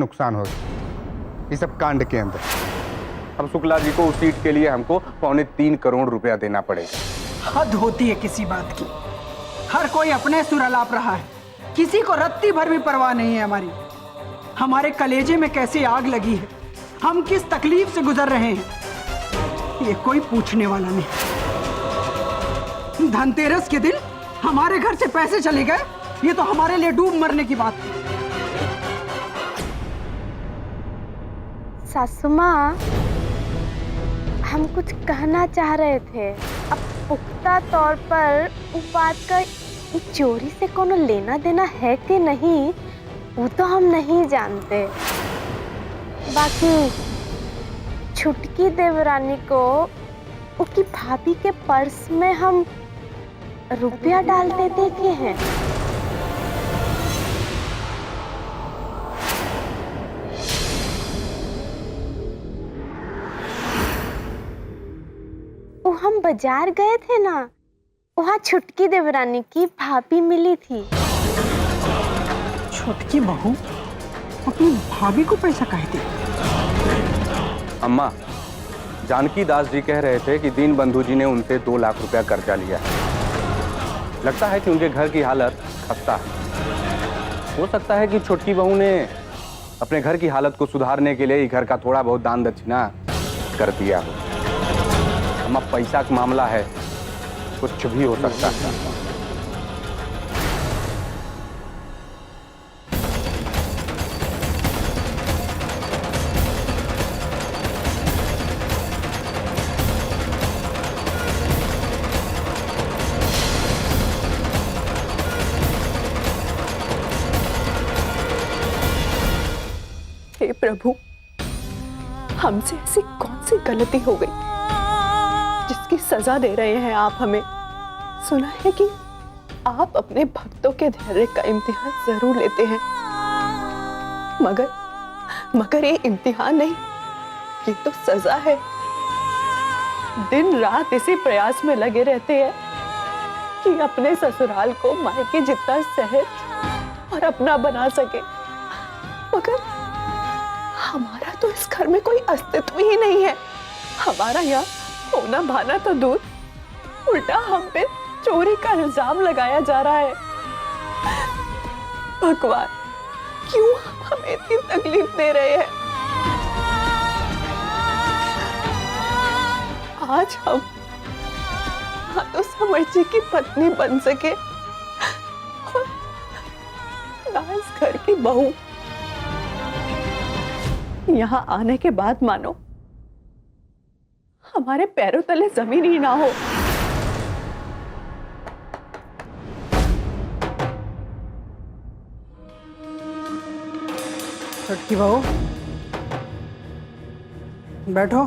नुकसान होगा इस सब कांड के अंदर। अब शुक्ला जी को उस सीट के लिए हमको 3.25 करोड़ रुपया देना पड़ेगा। हद होती है किसी बात की। हर कोई अपने सुर अलाप रहा है, किसी को रत्ती भर भी परवाह नहीं है हमारी। हमारे कलेजे में कैसी आग लगी है, हम किस तकलीफ से गुजर रहे हैं, ये कोई पूछने वाला नहीं। धनतेरस के दिन हमारे घर से पैसे चले गए, ये तो हमारे लिए डूब मरने की बात है। सासू माँ, हम कुछ कहना चाह रहे थे। अब पुख्ता तौर पर उस बात का चोरी से कोनो लेना देना है कि नहीं, वो तो हम नहीं जानते। बाकी छुटकी देवरानी को उसकी भाभी के पर्स में हम रुपया डालते देखे हैं। वो हम बाजार गए थे ना, वहाँ छुटकी देवरानी की भाभी मिली थी। छुटकी बहू अपनी भाभी को पैसा काहे दी? अम्मा, जानकी दास जी कह रहे थे कि दीन बंधु जी ने उनसे 2 लाख रुपया कर्जा लिया है। लगता है कि उनके घर की हालत खस्ता है। हो सकता है कि छोटकी बहू ने अपने घर की हालत को सुधारने के लिए ही घर का थोड़ा बहुत दान दक्षिणा कर दिया हो। अम्मा, पैसा का मामला है, कुछ भी हो सकता है। हे प्रभु, हमसे ऐसी कौन सी गलती हो गई जिसकी सजा दे रहे हैं आप हमें। सुना है कि आप अपने भक्तों के धैर्य का इम्तिहान जरूर लेते हैं, मगर ये इम्तिहान नहीं, ये तो सजा है। दिन रात इसी प्रयास में लगे रहते हैं कि अपने ससुराल को मायके जितना सहज और अपना बना सके, मगर हमारा तो इस घर में कोई अस्तित्व ही नहीं है। हमारा यहाँ होना भाना तो दूर, उल्टा हम पे चोरी का इल्जाम लगाया जा रहा है। भगवान, क्यों हमें इतनी तकलीफ दे रहे हैं? आज हम तो समर जी की पत्नी बन सके और ना इस घर की बहू। यहाँ आने के बाद मानो हमारे पैरों तले जमीन ही ना हो। छुटकी बहू, बैठो।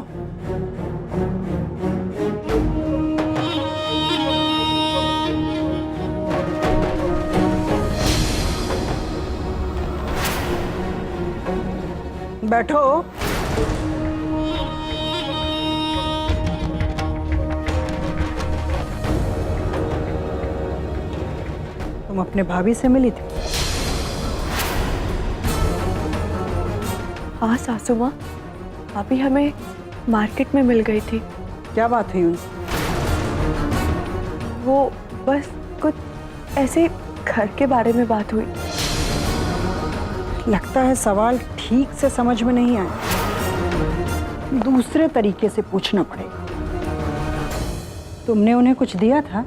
बैठो। तुम अपने भाभी से मिली थी? हाँ सासू माँ, भाभी हमें मार्केट में मिल गई थी। क्या बात हुई उनसे? वो बस कुछ ऐसे घर के बारे में बात हुई। लगता है सवाल ठीक से समझ में नहीं आया, दूसरे तरीके से पूछना पड़ेगा। तुमने उन्हें कुछ दिया था?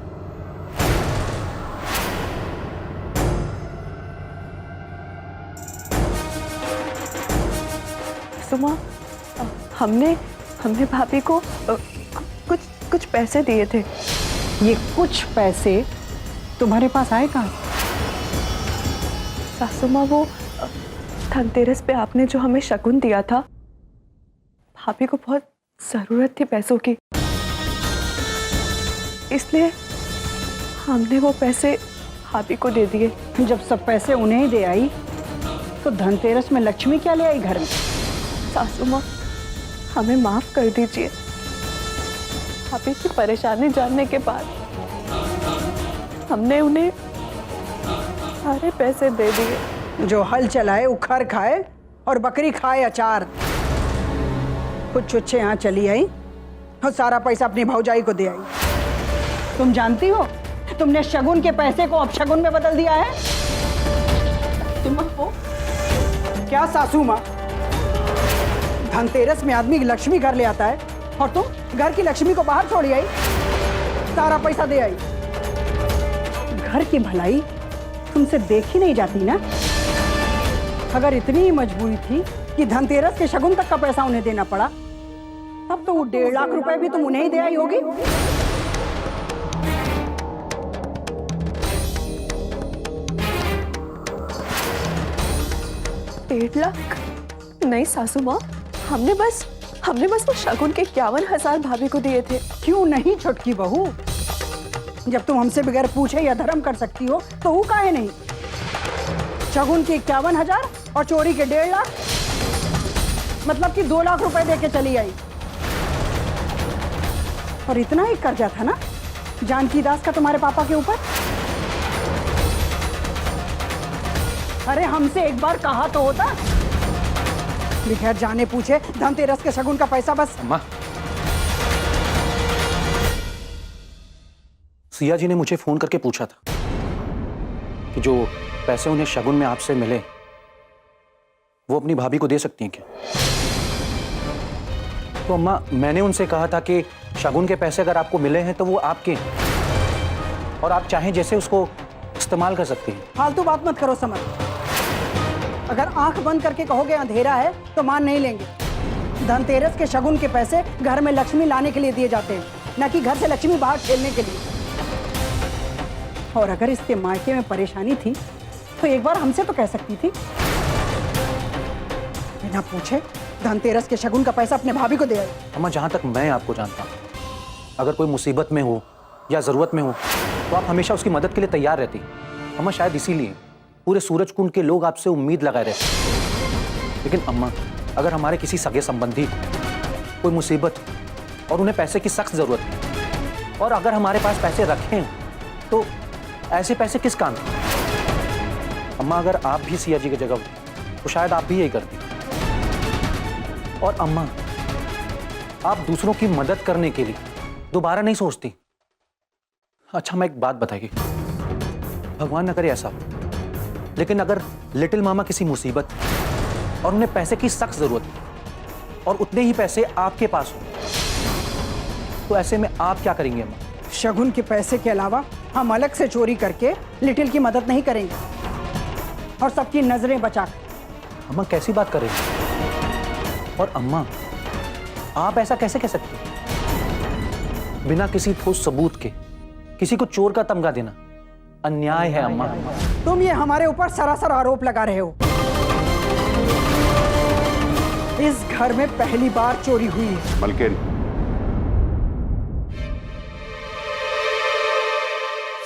सुमा, हमने भाभी को कुछ पैसे दिए थे। ये कुछ पैसे तुम्हारे पास आए कहाँ? सासू माँ, वो धनतेरस पे आपने जो हमें शगुन दिया था, भाभी को बहुत जरूरत थी पैसों की, इसलिए हमने वो पैसे भाभी को दे दिए। जब सब पैसे उन्हें ही दे आई तो धनतेरस में लक्ष्मी क्या ले आई घर में? सासू माँ, हमें माफ कर दीजिए। भाभी की परेशानी जानने के बाद हमने उन्हें सारे पैसे दे दिए। जो हल चलाए उखाड़ खाए और बकरी खाए अचार। कुछ चुच्छे यहाँ चली आई और सारा पैसा अपनी भौजाई को दे आई। तुम जानती हो तुमने शगुन के पैसे को अपशगुन में बदल दिया है। क्या सासू माँ, धनतेरस में आदमी लक्ष्मी घर ले आता है और तुम घर की लक्ष्मी को बाहर छोड़ी आई, सारा पैसा दे आई। घर की भलाई तुमसे देखी नहीं जाती ना। अगर इतनी मजबूरी थी कि धनतेरस के शगुन तक का पैसा उन्हें देना पड़ा, तब तो वो 1.5 लाख रुपए भी तुम उन्हें ही दे आई होगी। 1.5 लाख? नहीं सासू माँ, हमने बस वो शगुन के 51,000 भाभी को दिए थे। क्यों नहीं छोटकी बहू, जब तुम हमसे बगैर पूछे या धर्म कर सकती हो तो वो काहे नहीं। शगुन के 51,000 और चोरी के 1.5 लाख, मतलब कि 2 लाख रुपए देके चली आई। और इतना ही कर्जा था ना जानकी दास का तुम्हारे पापा के ऊपर। अरे हमसे एक बार कहा तो होता। बगैर जाने पूछे धनतेरस के शगुन का पैसा बस। अम्मा, सिया जी ने मुझे फोन करके पूछा था कि जो पैसे उन्हें शगुन में आपसे मिले वो अपनी भाभी को दे सकती हैं क्या। तो अम्मा, मैंने उनसे कहा था कि शगुन के पैसे अगर आपको मिले हैं तो वो आपके हैं और आप चाहें जैसे उसको इस्तेमाल कर सकती हैं। फालतू बात मत करो समर। अगर आंख बंद करके कहोगे अंधेरा है तो मान नहीं लेंगे। धनतेरस के शगुन के पैसे घर में लक्ष्मी लाने के लिए दिए जाते हैं, न कि घर से लक्ष्मी बाहर खेलने के लिए। और अगर इसके मायके में परेशानी थी तो एक बार हमसे तो कह सकती थी। बिना पूछे धनतेरस के शगुन का पैसा अपने भाभी को दे आई। अम्मा, जहां तक मैं आपको जानता हूं, अगर कोई मुसीबत में हो या जरूरत में हो तो आप हमेशा उसकी मदद के लिए तैयार रहती। अम्मा, शायद इसीलिए पूरे सूरज कुंड के लोग आपसे उम्मीद लगाए रहते। लेकिन अम्मा, अगर हमारे किसी सगे संबंधी को कोई मुसीबत और उन्हें पैसे की सख्त जरूरत है और अगर हमारे पास पैसे रखे हैं तो ऐसे पैसे किस काम के। अम्मा, अगर आप भी सिया जी की जगह हो तो शायद आप भी यही करती। और अम्मा, आप दूसरों की मदद करने के लिए दोबारा नहीं सोचती। अच्छा, मैं एक बात बताइए, भगवान न करे ऐसा हो, लेकिन अगर लिटिल मामा किसी मुसीबत और उन्हें पैसे की सख्त जरूरत है और उतने ही पैसे आपके पास हो तो ऐसे में आप क्या करेंगे अम्मा? शगुन के पैसे के अलावा हम अलग से चोरी करके लिटिल की मदद नहीं करेंगे और सबकी नजरें बचाकर। अम्मा, कैसी बात कर रही हैं? और अम्मा, आप ऐसा कैसे कह सकते हैं? बिना किसी ठोस सबूत के किसी को चोर का तमगा देना अन्याय है अम्मा। तुम ये हमारे ऊपर सरासर आरोप लगा रहे हो। इस घर में पहली बार चोरी हुई है। मलकिन,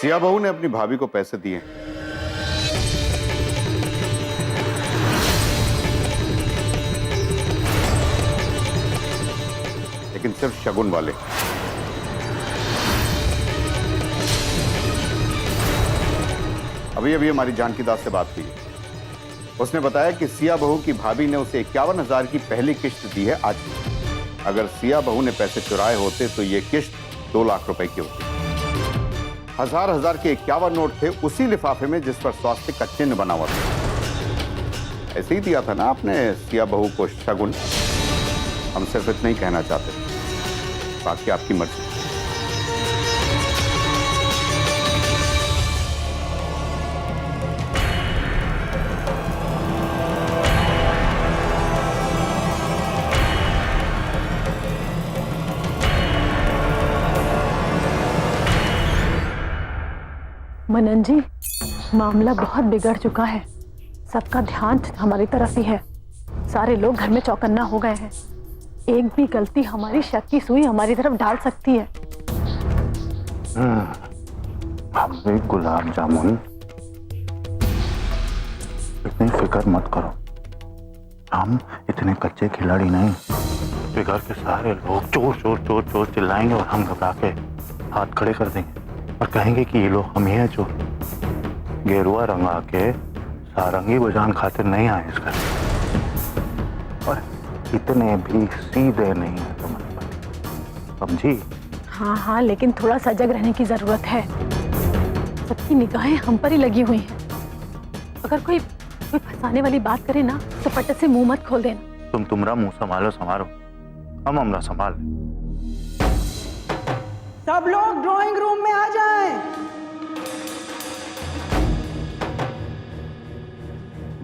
सिया बहू ने अपनी भाभी को पैसे दिए, लेकिन सिर्फ शगुन वाले। अभी अभी हमारी जानकी दास से बात हुई। उसने बताया कि सिया बहू की भाभी ने उसे 51,000 की पहली किश्त दी है आज। अगर सिया बहू ने पैसे चुराए होते तो ये किश्त 2 लाख रुपए की होती। 1000 के 51 नोट थे उसी लिफाफे में जिस पर स्वास्तिक का चिन्ह बना हुआ था। ऐसे ही दिया था ना आपने सिया बहू को शगुन। हम सिर्फ इतना ही कहना चाहते थे, बाकी आपकी मर्जी। मनन जी, मामला बहुत बिगड़ चुका है। सबका ध्यान हमारी तरफ ही है। सारे लोग घर में चौकन्ना हो गए हैं। एक भी गलती हमारी शक की सुई हमारी तरफ डाल सकती है। भाभी, गुलाब जामुन, इतनी फिक्र मत करो। हम इतने कच्चे खिलाड़ी नहीं। फिगर के सारे लोग चोर चोर चोर चोर चिल्लाएंगे और हम घबरा के हाथ खड़े कर देंगे और कहेंगे कि ये लोग हम ही हैं जो गेरुआ रंगा के सारंगी बजान खातिर नहीं आए इस घर। और इतने भी सीधे नहीं है तुम, समझी? हाँ हाँ, लेकिन थोड़ा सजग रहने की जरूरत है। सबकी निगाहें हम पर ही लगी हुई हैं। अगर कोई फंसाने वाली बात करे ना तो पटक से मुंह मत खोल देना। तुम तुम्हारा मुंह संभालो, हम हमरा संभाल। सब लोग ड्राइंग रूम में आ जाएं।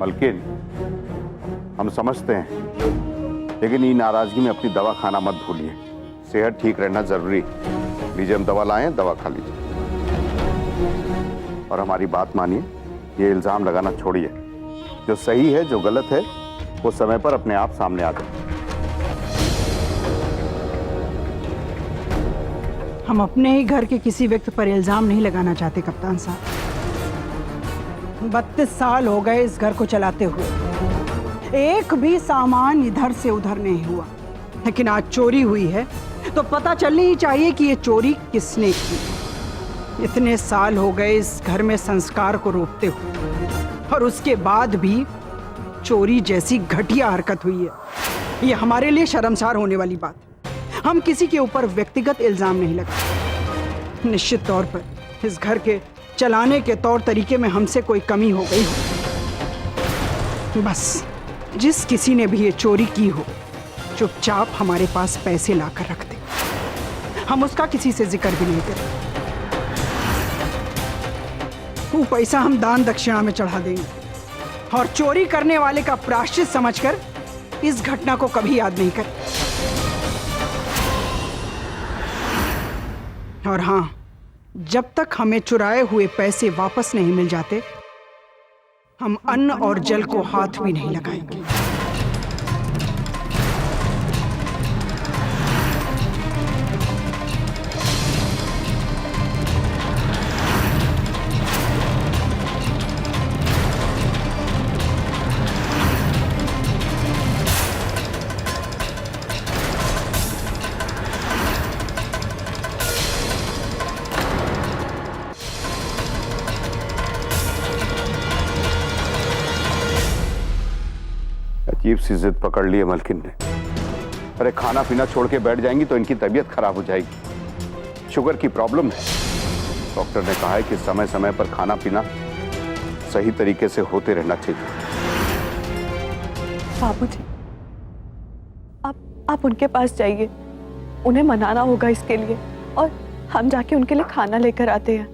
मलकिन, हम समझते हैं, लेकिन ये नाराजगी में अपनी दवा खाना मत भूलिए। सेहत ठीक रहना जरूरी। लीजिए, हम दवा लाएं, दवा खा लीजिए। और हमारी बात मानिए, ये इल्जाम लगाना छोड़िए। जो सही है, जो गलत है, वो समय पर अपने आप सामने आ जाए। हम अपने ही घर के किसी व्यक्ति पर इल्जाम नहीं लगाना चाहते कप्तान साहब। 32 साल हो गए इस घर को चलाते हुए, एक भी सामान इधर से उधर नहीं हुआ। लेकिन आज चोरी हुई है तो पता चलनी ही चाहिए कि ये चोरी किसने की। इतने साल हो गए इस घर में संस्कार को रोकते हुए, और उसके बाद भी चोरी जैसी घटिया हरकत हुई है। ये हमारे लिए शर्मसार होने वाली बात है। हम किसी के ऊपर व्यक्तिगत इल्जाम नहीं लगाते। निश्चित तौर पर इस घर के चलाने के तौर तरीके में हमसे कोई कमी हो गई हो। बस जिस किसी ने भी ये चोरी की हो, चुपचाप हमारे पास पैसे लाकर रख दे। हम उसका किसी से जिक्र भी नहीं करें। वो पैसा हम दान दक्षिणा में चढ़ा देंगे, और चोरी करने वाले का प्रायश्चित समझकर इस घटना को कभी याद नहीं करें। और हाँ, जब तक हमें चुराए हुए पैसे वापस नहीं मिल जाते, हम अन्न और जल को हाथ भी नहीं लगाएंगे। अजीब सी जिद पकड़ ली है मलकिन ने। अरे खाना पीना छोड़ के बैठ जाएंगी तो इनकी तबीयत खराब हो जाएगी। शुगर की प्रॉब्लम है। डॉक्टर ने कहा है कि समय समय पर खाना पीना सही तरीके से होते रहना चाहिए। बाबूजी, आप उनके पास जाइए, उन्हें मनाना होगा इसके लिए, और हम जाके उनके लिए खाना लेकर आते हैं।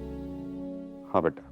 हाँ बेटा।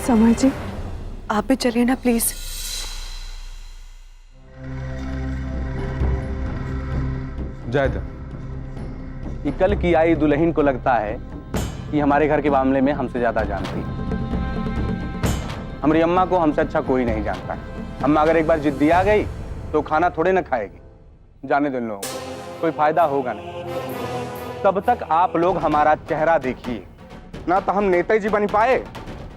समर जी, आप भी चलिए ना प्लीज। जायद, ये कल की आई दुल्हन को लगता है कि हमारे घर के मामले में हमसे ज्यादा जानती है। हमारी अम्मा को हमसे अच्छा कोई नहीं जानता है। अम्मा अगर एक बार जिद्दी आ गई तो खाना थोड़े ना खाएगी। जाने दो इन लोगों को, कोई फायदा होगा नहीं। तब तक आप लोग हमारा चेहरा देखिए। ना तो हम नेता जी बन पाए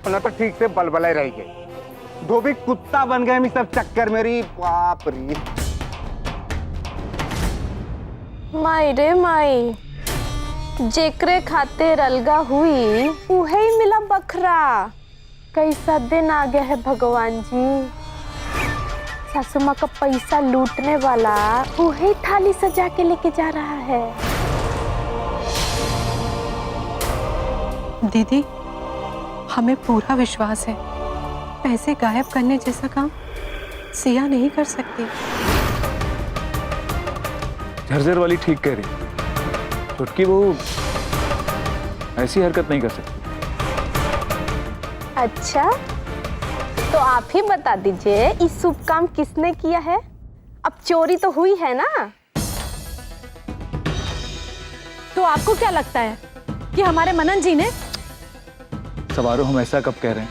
और ना तो ठीक से बलबले रह गए। धोबी कुत्ता बन गए इस सब चक्कर मेरी। बाप रे माई रे माई, जेकरे खाते रलगा हुई उहे ही मिला बखरा। कैसा दिन आ गया है भगवान जी। सासू माँ का पैसा लूटने वाला उहे थाली सजा के लेके जा रहा है। दीदी, हमें पूरा विश्वास है पैसे गायब करने जैसा काम सिया नहीं कर सकती। झरझर वाली ठीक कह रही। चुटकी वो ऐसी हरकत नहीं कर सकती। अच्छा, तो आप ही बता दीजिए इस शुभ काम किसने किया है। अब चोरी तो हुई है ना। तो आपको क्या लगता है कि हमारे मनन जी ने? सवारों, हम ऐसा कब कह रहे हैं?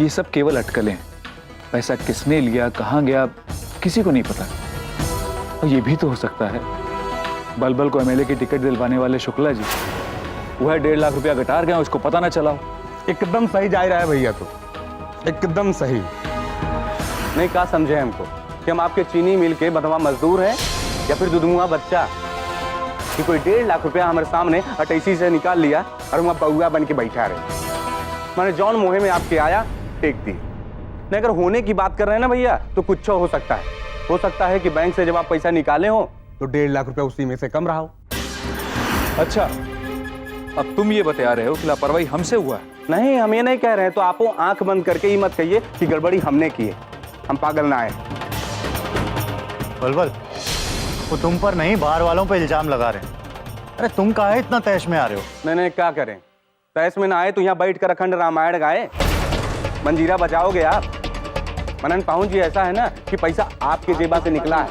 ये सब केवल अटकलें हैं। पैसा किसने लिया, कहाँ गया, किसी को नहीं पता। और ये भी तो हो सकता है बलबल को एमएलए की टिकट दिलवाने वाले शुक्ला जी वह 1.5 लाख रुपया गटार गया, उसको पता ना चला हो। एकदम सही जा रहा है भैया, तो एकदम सही। नहीं कहा समझे हमको कि हम आपके चीनी मिल के बदवा मजदूर हैं या फिर दुधुआ बच्चा कि कोई 1.5 लाख रुपया हमारे सामने अटैसी से निकाल लिया और हम बउआ बन के बैठा रहे। मैंने जौन मोहे में आपके आया टेक दी। नहीं अगर होने की बात कर रहे हैं ना भैया, तो कुछ हो सकता है। हो सकता है कि बैंक से जब आप पैसा निकाले हो तो 1.5 लाख रुपया उसी में से कम रहा हो। अच्छा, अब तुम ये बता रहे हो कि लापरवाही हमसे हुआ है? नहीं, हम ये नहीं कह रहे हैं। तो आप आंख बंद करके ही मत कहिए कि गड़बड़ी हमने की है। हम पागल ना आए। बलबल, वो तुम पर नहीं, बाहर वालों पर इल्जाम लगा रहे हैं। अरे तुम काहे इतना तैश में आ रहे हो? नहीं क्या करें, तैस में ना आए तो यहाँ बैठ कर अखंड रामायण गाए, मंजीरा बजाओगे आप। मनन पाहुन जी, ऐसा है ना कि पैसा आपके जेबा से निकला है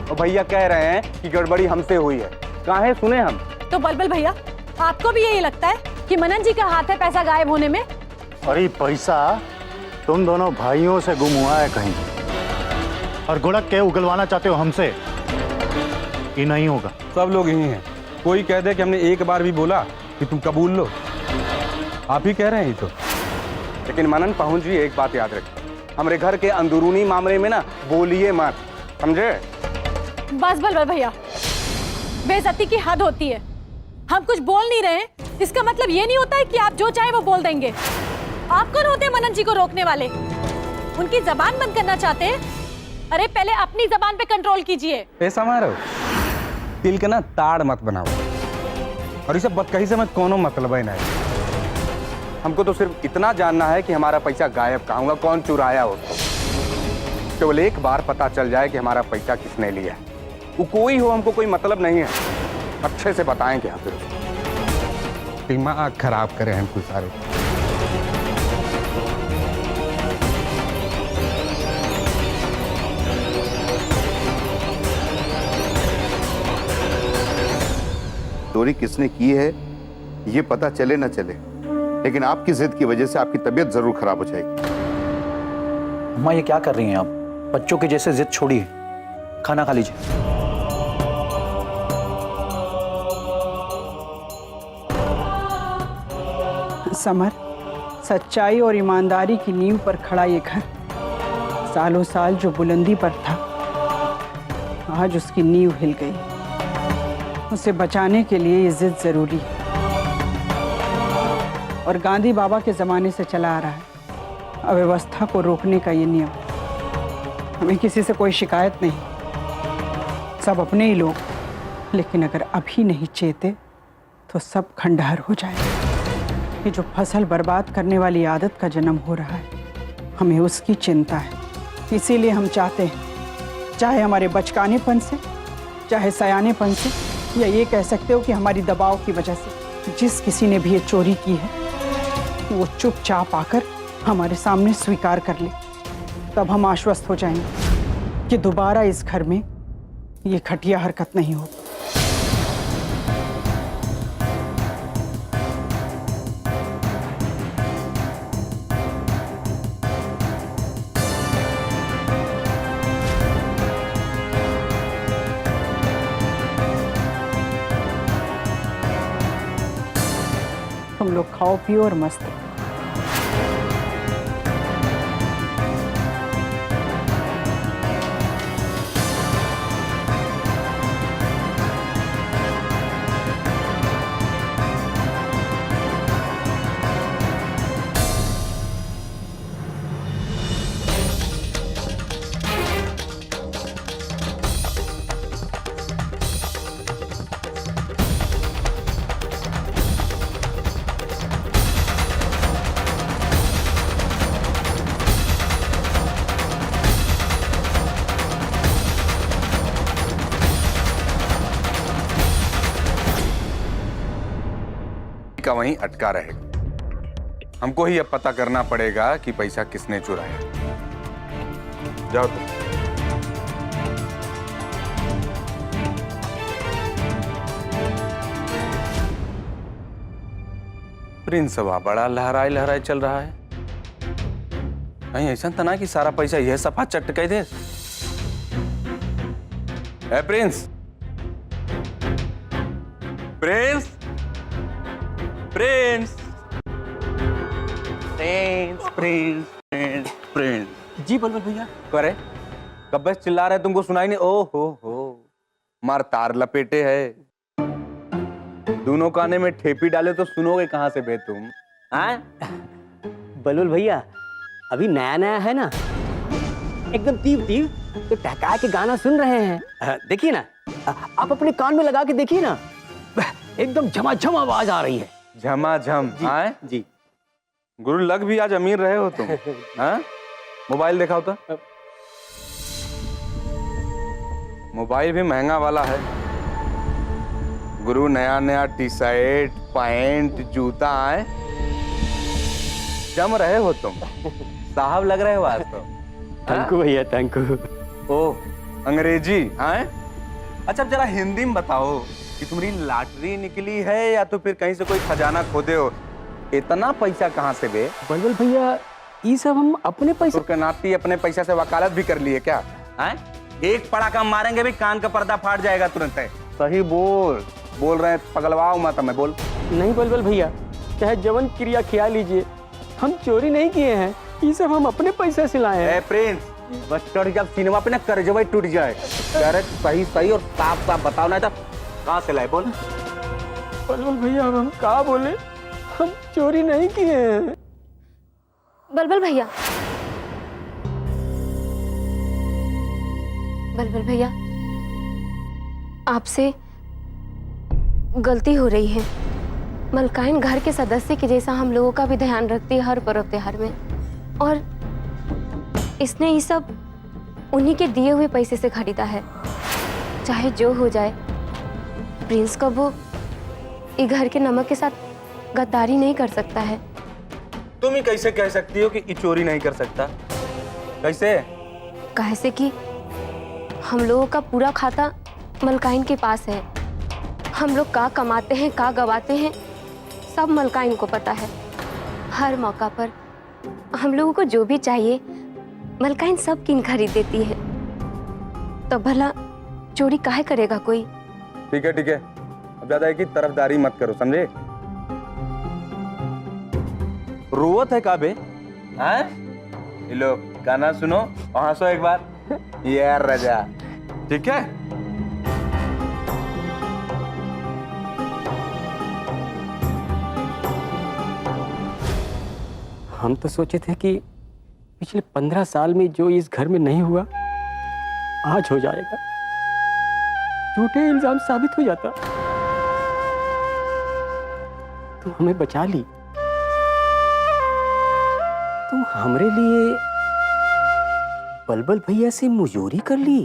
और भैया कह रहे हैं कि गड़बड़ी हमसे हुई है। कहाँ है, सुने हम। तो बलबल भैया, आपको भी यही लगता है कि मनन जी का हाथ है पैसा गायब होने में? अरे पैसा तुम दोनों भाइयों से गुम हुआ है कहीं, और गुड़क के उगलवाना चाहते हो हमसे। ये नहीं होगा। सब लोग यही हैं। कोई कह दे कि हमने एक बार भी बोला कि तुम कबूल लो, आप ही कह रहे हैं ये तो। लेकिन मनन पाहुन जी, एक बात याद रखिए, हमारे घर के अंदरूनी मामले में ना बोलिए मत, समझे? बस बलबल भैया, बेइज्जती की हद होती है। हम कुछ बोल नहीं रहे, इसका मतलब ये नहीं होता है कि आप जो चाहे वो बोल देंगे। आप कौन होते हैं मनन जी को रोकने वाले? उनकी जबान बंद करना चाहते हैं? अरे पहले अपनी जबान पे कंट्रोल कीजिए। पैसा मारो, दिल का ना ताड़ मत बनाओ, और ये सब बदकही से मत कोनो मतलब है नहीं। हमको तो सिर्फ इतना जानना है कि हमारा पैसा गायब कहाँ हुआ, कौन चुराया उसको। केवल एक बार पता चल जाए कि हमारा पैसा किसने लिया। वो कोई हो, हमको कोई मतलब नहीं है। अच्छे से बताएंगे फिर दिमाग खराब करे हम कुछ सारे। चोरी किसने की है ये पता चले ना चले, लेकिन आपकी जिद की वजह से आपकी तबीयत जरूर खराब हो जाएगी। अम्मा ये क्या कर रही हैं आप? बच्चों के जैसे जिद छोड़िए, खाना खा लीजिए। समर, सच्चाई और ईमानदारी की नींव पर खड़ा ये घर सालों साल जो बुलंदी पर था, आज उसकी नींव हिल गई। उसे बचाने के लिए ये जिद जरूरी है, और गांधी बाबा के जमाने से चला आ रहा है अव्यवस्था को रोकने का ये नियम। हमें किसी से कोई शिकायत नहीं, सब अपने ही लोग। लेकिन अगर अभी नहीं चेते तो सब खंडहर हो जाए। ये जो फसल बर्बाद करने वाली आदत का जन्म हो रहा है, हमें उसकी चिंता है। इसीलिए हम चाहते हैं, चाहे हमारे बचकानेपन से, चाहे सयानेपन से, या ये कह सकते हो कि हमारी दबाव की वजह से, जिस किसी ने भी ये चोरी की है वो चुपचाप आकर हमारे सामने स्वीकार कर ले। तब हम आश्वस्त हो जाएंगे कि दोबारा इस घर में ये घटिया हरकत नहीं होगी। तुम लोग खाओ पियो और मस्त रहो। का वहीं अटका रहेगा। हमको ही अब पता करना पड़ेगा कि पैसा किसने चुराया। जाओ तुम। प्रिंसवा बड़ा लहराई लहराई चल रहा है। कहीं ऐसा तो ना कि सारा पैसा यह सफा चट कह दे। ए prince, prince, prince, prince, prince, prince, prince. जी बलबल भैया। करे कब बस चिल्ला रहे, तुमको सुनाई नहीं? ओ हो, मार तार लपेटे है। दोनों काने में ठेपी डाले तो सुनोगे कहां से बे तुम? हाँ बलबल भैया, अभी नया नया है ना, एकदम तीव तीव तो टहका के गाना सुन रहे हैं। देखिए ना, आप अपने कान में लगा के देखिए ना, एकदम झमाझम आवाज आ रही है। झमाझम? आए जी गुरु, लग भी आज अमीर रहे हो तुम। हाँ, मोबाइल दिखाओ तो। मोबाइल भी महंगा वाला है गुरु। नया नया टी शर्ट, पैंट, जूता आए, जम रहे हो तुम। साहब लग रहे हो आज तो। थैंक यू भैया, थैंक यू। ओ अंग्रेजी आए। अच्छा अब जरा हिंदी में बताओ कि तुम्हारी लॉटरी निकली है या तो फिर कहीं से कोई खजाना खोदे हो? इतना पैसा कहाँ से बे? बलबल भैया, ये सब हम अपने पैसे के नाती अपने पैसा से वकालत भी कर लिए क्या? हैं? एक पड़ाका मारेंगे भी कान का पर्दा फाट जाएगा तुरंत। सही बोल रहे हैं, पगलवाओ मत हमें। बोल। नहीं बलबल भैया, चाहे जवन क्रिया खिया लीजिए, हम चोरी नहीं किए हैं, ये सब हम अपने पैसे से लाए हैं। प्रिंस, बस चढ़ जब सिनेमा पे ना करजवा टूट जाए। अरे सही सही और साफ साफ बताओ, ना तो कहाँ से लाए? बोल। बलबल भैया, हम कहाँ बोले, हम चोरी नहीं किए हैं। बलबल भैया, बलबल भैया, आपसे गलती हो रही है। मलकाइन घर के सदस्य के जैसा हम लोगों का भी ध्यान रखती है हर पर्व त्योहार में, और इसने ये सब उन्हीं के दिए हुए पैसे से खरीदा है। चाहे जो हो जाए, प्रिंस को वो ये घर के नमक के साथ गद्दारी नहीं कर सकता है। तुम ही कैसे कह सकती हो कि ये चोरी नहीं कर सकता? कैसे? कैसे कि हम लोगों का पूरा खाता मलकाइन के पास है। हम लोग का कमाते हैं, का गवाते हैं, सब मलकाइन को पता है। हर मौका पर हम लोगों को जो भी चाहिए मलकाइन सब किन खरीद देती है। तो भला चोरी काहे करेगा कोई? ठीक है ठीक है, अब ज्यादा की तरफदारी मत करो, समझे? रोवत है काबे? हाँ? ये लो गाना सुनो और हंसो एक बार। यार रजा, ठीक है? हम तो सोचे थे कि पिछले 15 साल में जो इस घर में नहीं हुआ, आज हो जाएगा। झूठे इल्जाम साबित हो जाता तो हमें बचा ली। तुम हमरे लिए बलबल भैया से मुजोरी कर ली।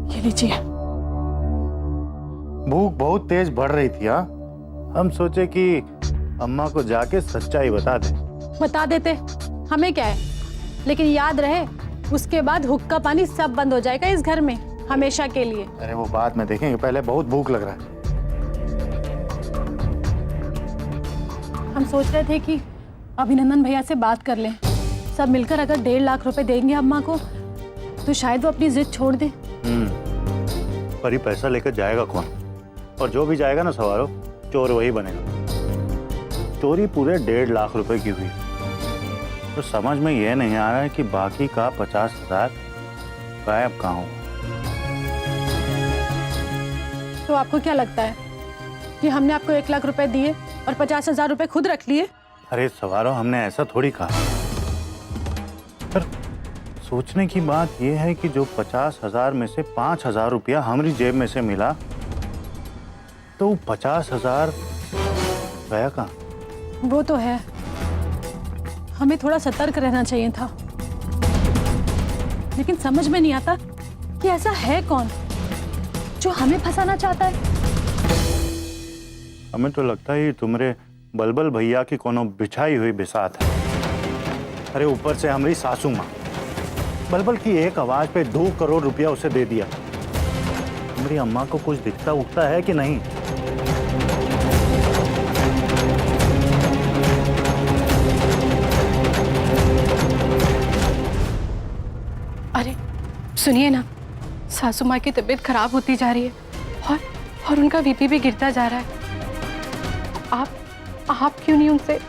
ये लीजिए। भूख बहुत तेज बढ़ रही थी। हाँ, हम सोचे कि अम्मा को जाके सच्चाई बता दें। बता देते, हमें क्या है, लेकिन याद रहे उसके बाद हुक्का पानी सब बंद हो जाएगा इस घर में हमेशा के लिए। अरे वो बाद में देखेंगे, पहले बहुत भूख लग रहा है। हम सोच रहे थे कि अभिनंदन भैया से बात कर लें, सब मिलकर अगर 1.5 लाख रुपए देंगे अम्मा को तो शायद वो अपनी जिद छोड़ दे। पर ये पैसा लेकर जाएगा कौन? और जो भी जाएगा ना सवारो, चोर वही बनेगा। चोरी पूरे 1.5 लाख रुपए की हुई, तो समझ में यह नहीं आ रहा है कि बाकी का 50,000 गायब कहाँ हुआ। तो आपको क्या लगता है कि हमने आपको 1 लाख रुपए दिए और 50,000 रुपए खुद रख लिए? अरे सवारो, हमने ऐसा थोड़ी कहा। पर सोचने की बात यह है कि जो 50,000 में से 5,000 रुपया हमारी जेब में से मिला, तो 50,000 गया कहाँ? वो तो है, हमें थोड़ा सतर्क रहना चाहिए था, लेकिन समझ में नहीं आता कि ऐसा है कौन जो हमें फंसाना चाहता है। हमें तो लगता है तुम्हारे बलबल भैया की कोनो बिछाई हुई बिसात है। अरे ऊपर से हमारी सासू माँ बलबल की एक आवाज पे 2 करोड़ रुपया उसे दे दिया। हमारी अम्मा को कुछ दिखता उगता है कि नहीं? अरे सुनिए ना, सासू माँ की तबीयत खराब होती जा रही है और उनका बीपी भी गिरता जा रहा है। आप क्यों नहीं उनसे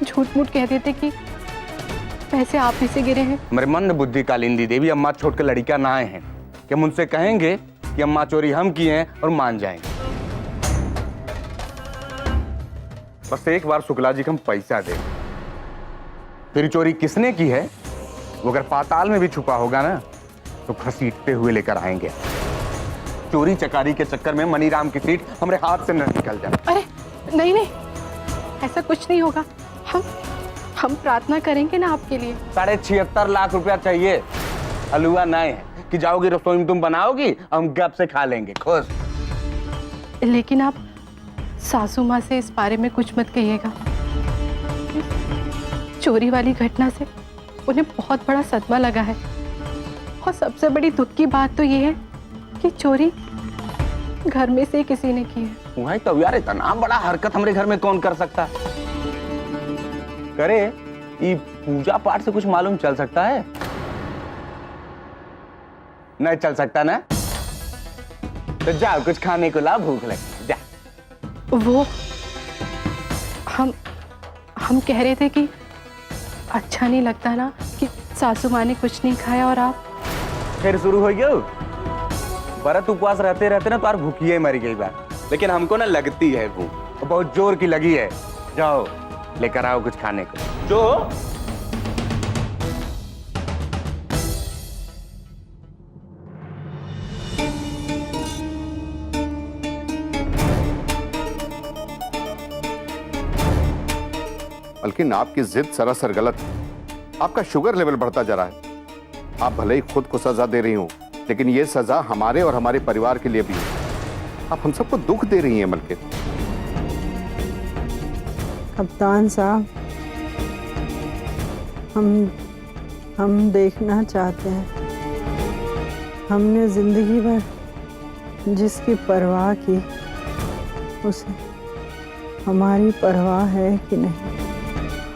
झूठ मूठ कह देते कि पैसे आप ही से गिरे हैं? मेरे मन में बुद्धि कालिंदी देवी, अम्मा छोड़ के लड़कियां ना आए हैं कि हम उनसे कहेंगे कि अम्मा चोरी हम किए हैं और मान जाएंगे। बस एक बार शुक्ला जी को हम पैसा दें, फिर चोरी किसने की है वो अगर पाताल में भी छुपा होगा ना तो घसीटते हुए लेकर आएंगे। चोरी चकारी के चक्कर में मनीराम की सीट हमारे हाथ से न निकल जाए। अरे नहीं, ऐसा कुछ नहीं होगा। हम प्रार्थना करेंगे ना आपके लिए। 76.5 लाख रुपया चाहिए। हलवा नहीं है कि जाओगी रसोई में तुम बनाओगी, हम गप से खा लेंगे खुश। लेकिन आप सासू माँ से इस बारे में कुछ मत कहिएगा। चोरी वाली घटना से उन्हें बहुत बड़ा सदमा लगा है और सबसे बड़ी दुख की बात तो ये है कि चोरी घर में से किसी ने की है। वही तो यार, इतना बड़ा हरकत हमारे घर में कौन कर सकता करे? ये पूजा पाठ से कुछ मालूम चल सकता है? नहीं चल सकता ना? तो जाओ कुछ खाने को लाओ, भूख लगी। जा। वो हम कह रहे थे कि अच्छा नहीं लगता ना कि सासू माँ ने कुछ नहीं खाया और आप फिर शुरू हो गया। व्रत उपवास रहते रहते ना तो यार भूखिए मर गई बात, लेकिन हमको ना लगती है भूख, बहुत जोर की लगी है। जाओ लेकर आओ कुछ खाने को। जो बल्कि आपकी जिद सरासर गलत है। आपका शुगर लेवल बढ़ता जा रहा है। आप भले ही खुद को सजा दे रही हो, लेकिन ये सजा हमारे और हमारे परिवार के लिए भी है। आप हम सबको दुख दे रही हैं। बल्कि कप्तान साहब, हम देखना चाहते हैं हमने जिंदगी भर जिसकी परवाह की उसे हमारी परवाह है कि नहीं।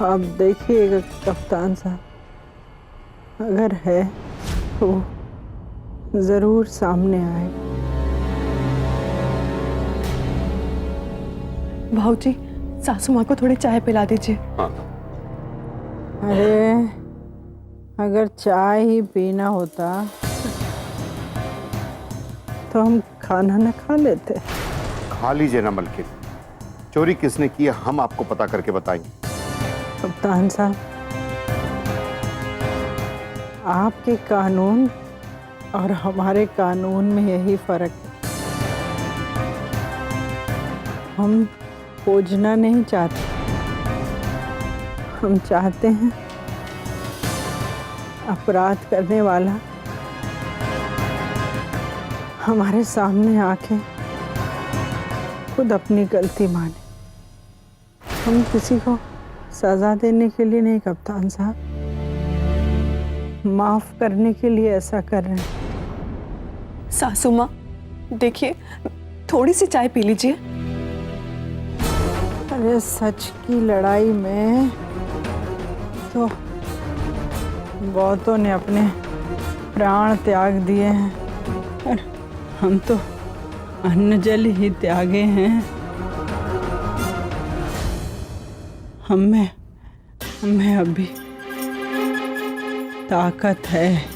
आप देखिएगा कप्तान साहब, अगर है तो जरूर सामने आएगा। भाऊजी, सासू माँ को थोड़ी चाय पिला दीजिए। हाँ। अरे अगर चाय ही पीना होता तो हम खाना न खा लेते। खा लीजिए ना। बल्कि चोरी किसने की है हम आपको पता करके बताएंगे। कप्तान साहब, आपके कानून और हमारे कानून में यही फर्क है। हम खोजना नहीं चाहते, हम चाहते हैं अपराध करने वाला हमारे सामने आके खुद अपनी गलती माने। हम किसी को सजा देने के लिए नहीं कप्तान साहब, माफ करने के लिए ऐसा कर रहे हैं। सासू माँ देखिए, थोड़ी सी चाय पी लीजिए। अरे सच की लड़ाई में तो बहुतों ने अपने प्राण त्याग दिए हैं और हम तो अन्न जल ही त्यागे हैं। हमें अभी ताकत है।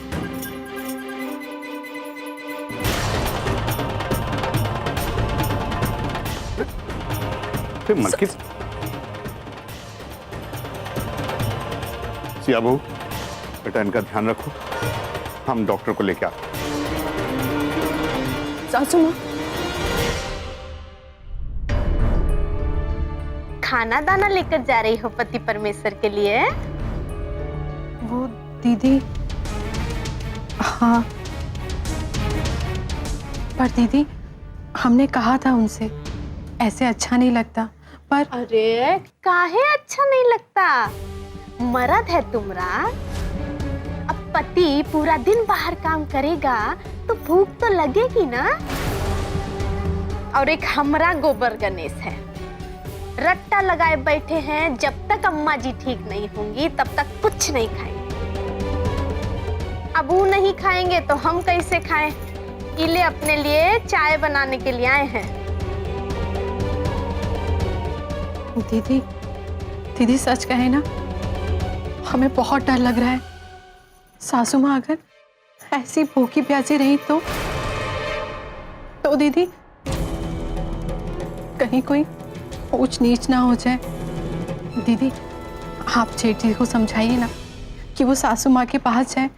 मलकित, सिया बहू, बेटा इनका ध्यान रखो, हम डॉक्टर को लेके आते। सासू माँ, खाना दाना लेकर जा रही हो पति परमेश्वर के लिए? वो दीदी, हाँ पर दीदी, हमने कहा था उनसे ऐसे अच्छा नहीं लगता, पर अरे काहे अच्छा नहीं लगता? मर्द है तुमरा। अब पति पूरा दिन बाहर काम करेगा तो भूख तो लगेगी ना। और एक हमरा गोबर गणेश है, रट्टा लगाए बैठे हैं, जब तक अम्मा जी ठीक नहीं होंगी तब तक कुछ नहीं खाएंगे। अब वो नहीं खाएंगे तो हम कैसे खाएं? इले अपने लिए चाय बनाने के लिए आए हैं। दीदी, दीदी सच कहे ना, हमें बहुत डर लग रहा है। सासू माँ अगर ऐसी भूखी प्यासी रही तो दीदी कहीं कोई ऊंच नीच ना हो जाए। दीदी, आप जेठ जी को समझाइए ना कि वो सासू माँ के पास जाए,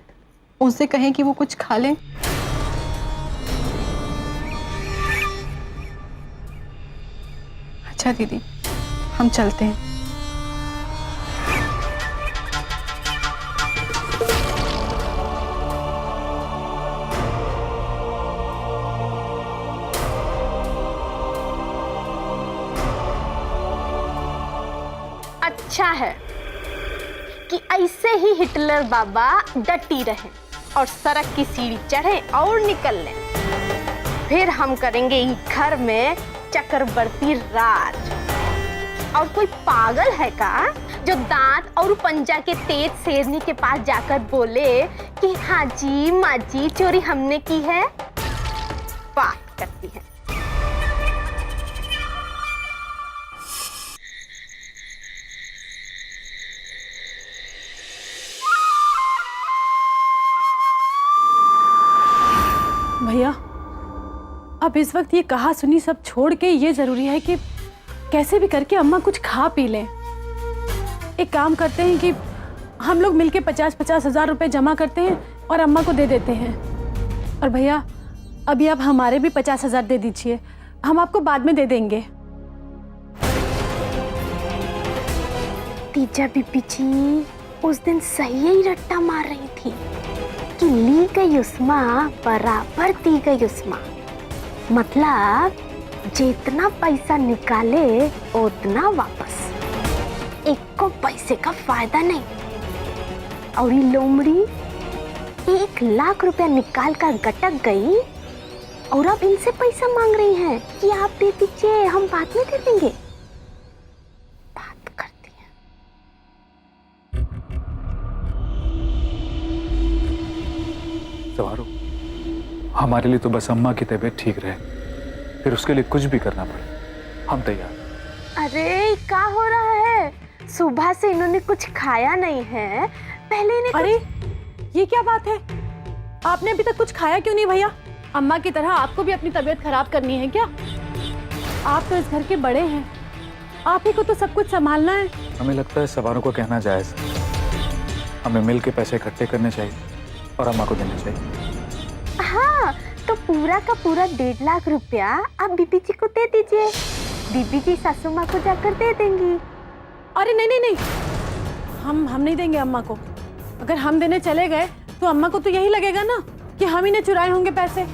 उनसे कहें कि वो कुछ खा लें। अच्छा दीदी, हम चलते हैं। अच्छा है कि ऐसे ही हिटलर बाबा डटी रहे और सड़क की सीढ़ी चढ़े और निकल लें। फिर हम करेंगे इस घर में चक्रवर्ती राज। और कोई पागल है का जो दांत और पंजा के तेज शेरनी के पास जाकर बोले कि हाँ जी माँ जी चोरी हमने की है? बात करती है। भैया, अब इस वक्त ये कहा सुनी सब छोड़ के ये जरूरी है कि कैसे भी करके अम्मा कुछ खा पी लें। एक काम करते हैं कि हम लोग मिलके 50-50 हजार रुपए जमा करते हैं और अम्मा को दे देते हैं। और भैया, अभी आप हमारे भी 50 हजार दे दीजिए, हम आपको बाद में दे देंगे। तीजा बीबी जी उस दिन सही ही रट्टा मार रही थी कि ली गई उस्मा बराबर दी गई उस्मा। मतलब जितना पैसा निकाले उतना वापस, एक को पैसे का फायदा नहीं। और ये लोमड़ी 1 लाख रुपया निकाल कर गटक गई और अब इनसे पैसा मांग रही हैं कि आप दे दीजिए, हम बाद में दे देंगे। बात करती हैं। सवारो, हमारे लिए तो बस अम्मा की तबीयत ठीक रहे, फिर उसके लिए कुछ भी करना पड़े, हम तैयार। अरे क्या हो रहा है? सुबह से इन्होंने कुछ खाया नहीं है, पहले इन्हें अरे ये क्या बात है? आपने अभी तक कुछ खाया क्यों नहीं भैया? अम्मा की तरह आपको भी अपनी तबीयत खराब करनी है क्या? आप तो इस घर के बड़े हैं, आप ही को तो सब कुछ संभालना है। हमें लगता है सवारों को कहना जायज है। हमें मिल के पैसे इकट्ठे करने चाहिए और अम्मा को देने चाहिए। हाँ, तो पूरा का पूरा 1.5 लाख रुपया आप बीबी जी को दे दीजिए। बीबी जी सासू माँ को जाकर दे देंगी। अरे नहीं नहीं नहीं, हम नहीं देंगे अम्मा को। अगर हम देने चले गए तो अम्मा को तो यही लगेगा ना कि हम ही ने चुराए होंगे पैसे।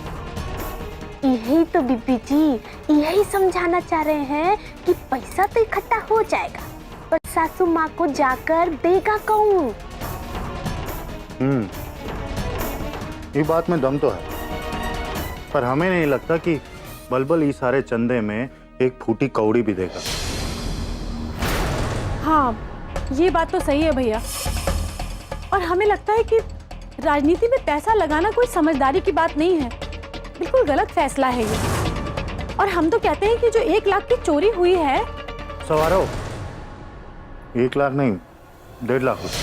यही तो बीबी जी, यही समझाना चाह रहे हैं कि पैसा तो इकट्ठा हो जाएगा, पर सासू माँ को जाकर देगा कौन? ये बात में दम तो है, पर हमें नहीं लगता कि बलबल इस सारे चंदे में एक फूटी कौड़ी भी देगा। हाँ, ये बात तो सही है भैया। और हमें लगता है कि राजनीति में पैसा लगाना कोई समझदारी की बात नहीं है, बिल्कुल गलत फैसला है ये। और हम तो कहते हैं कि जो 1 लाख की चोरी हुई है। सवारो, 1 लाख नहीं, 1.5 लाख रुपए।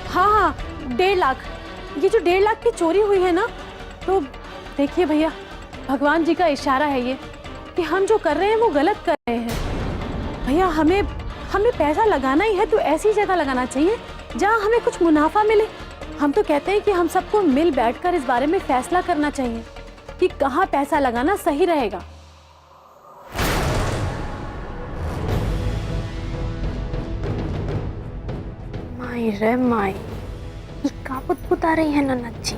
हाँ, 1.5 लाख। ये जो 1.5 लाख की चोरी हुई है ना, तो देखिए भैया, भगवान जी का इशारा है ये कि हम जो कर रहे हैं वो गलत कर रहे हैं। भैया, हमें पैसा लगाना ही है तो ऐसी जगह लगाना चाहिए जहाँ हमें कुछ मुनाफा मिले। हम तो कहते हैं कि हम सबको मिल बैठकर इस बारे में फैसला करना चाहिए कि कहाँ पैसा लगाना सही रहेगा। माई रे माई, ये का बुदबुदा रही है ननद जी?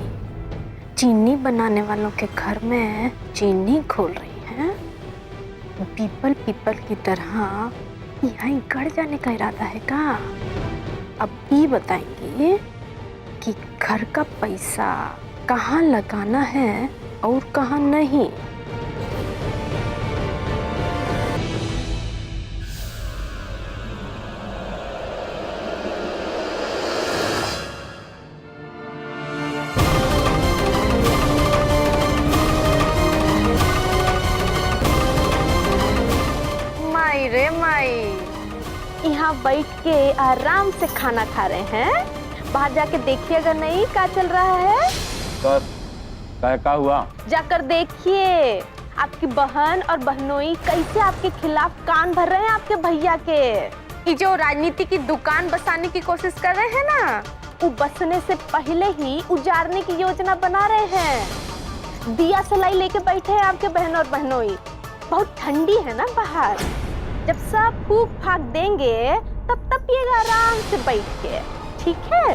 चीनी बनाने वालों के घर में चीनी खोल रही हैं। पीपल पीपल की तरह यहाँ गड़ जाने का इरादा है का? अब ये बताएंगे कि घर का पैसा कहाँ लगाना है और कहाँ नहीं। माई रे माई, यहाँ बैठ के आराम से खाना खा रहे हैं। बाहर जाके देखिएगा नहीं क्या चल रहा है। क्या हुआ? जाकर देखिए आपकी बहन और बहनोई कैसे आपके खिलाफ कान भर रहे हैं आपके भैया के। ये जो राजनीति की दुकान बसाने की कोशिश कर रहे हैं ना, वो बसने से पहले ही उजाड़ने की योजना बना रहे हैं। दिया सलाई लेके बैठे हैं आपके बहन और बहनोई। बहुत ठंडी है ना बाहर, जब सब फूक फाक देंगे तब पिएगा आराम से बैठ के, ठीक है?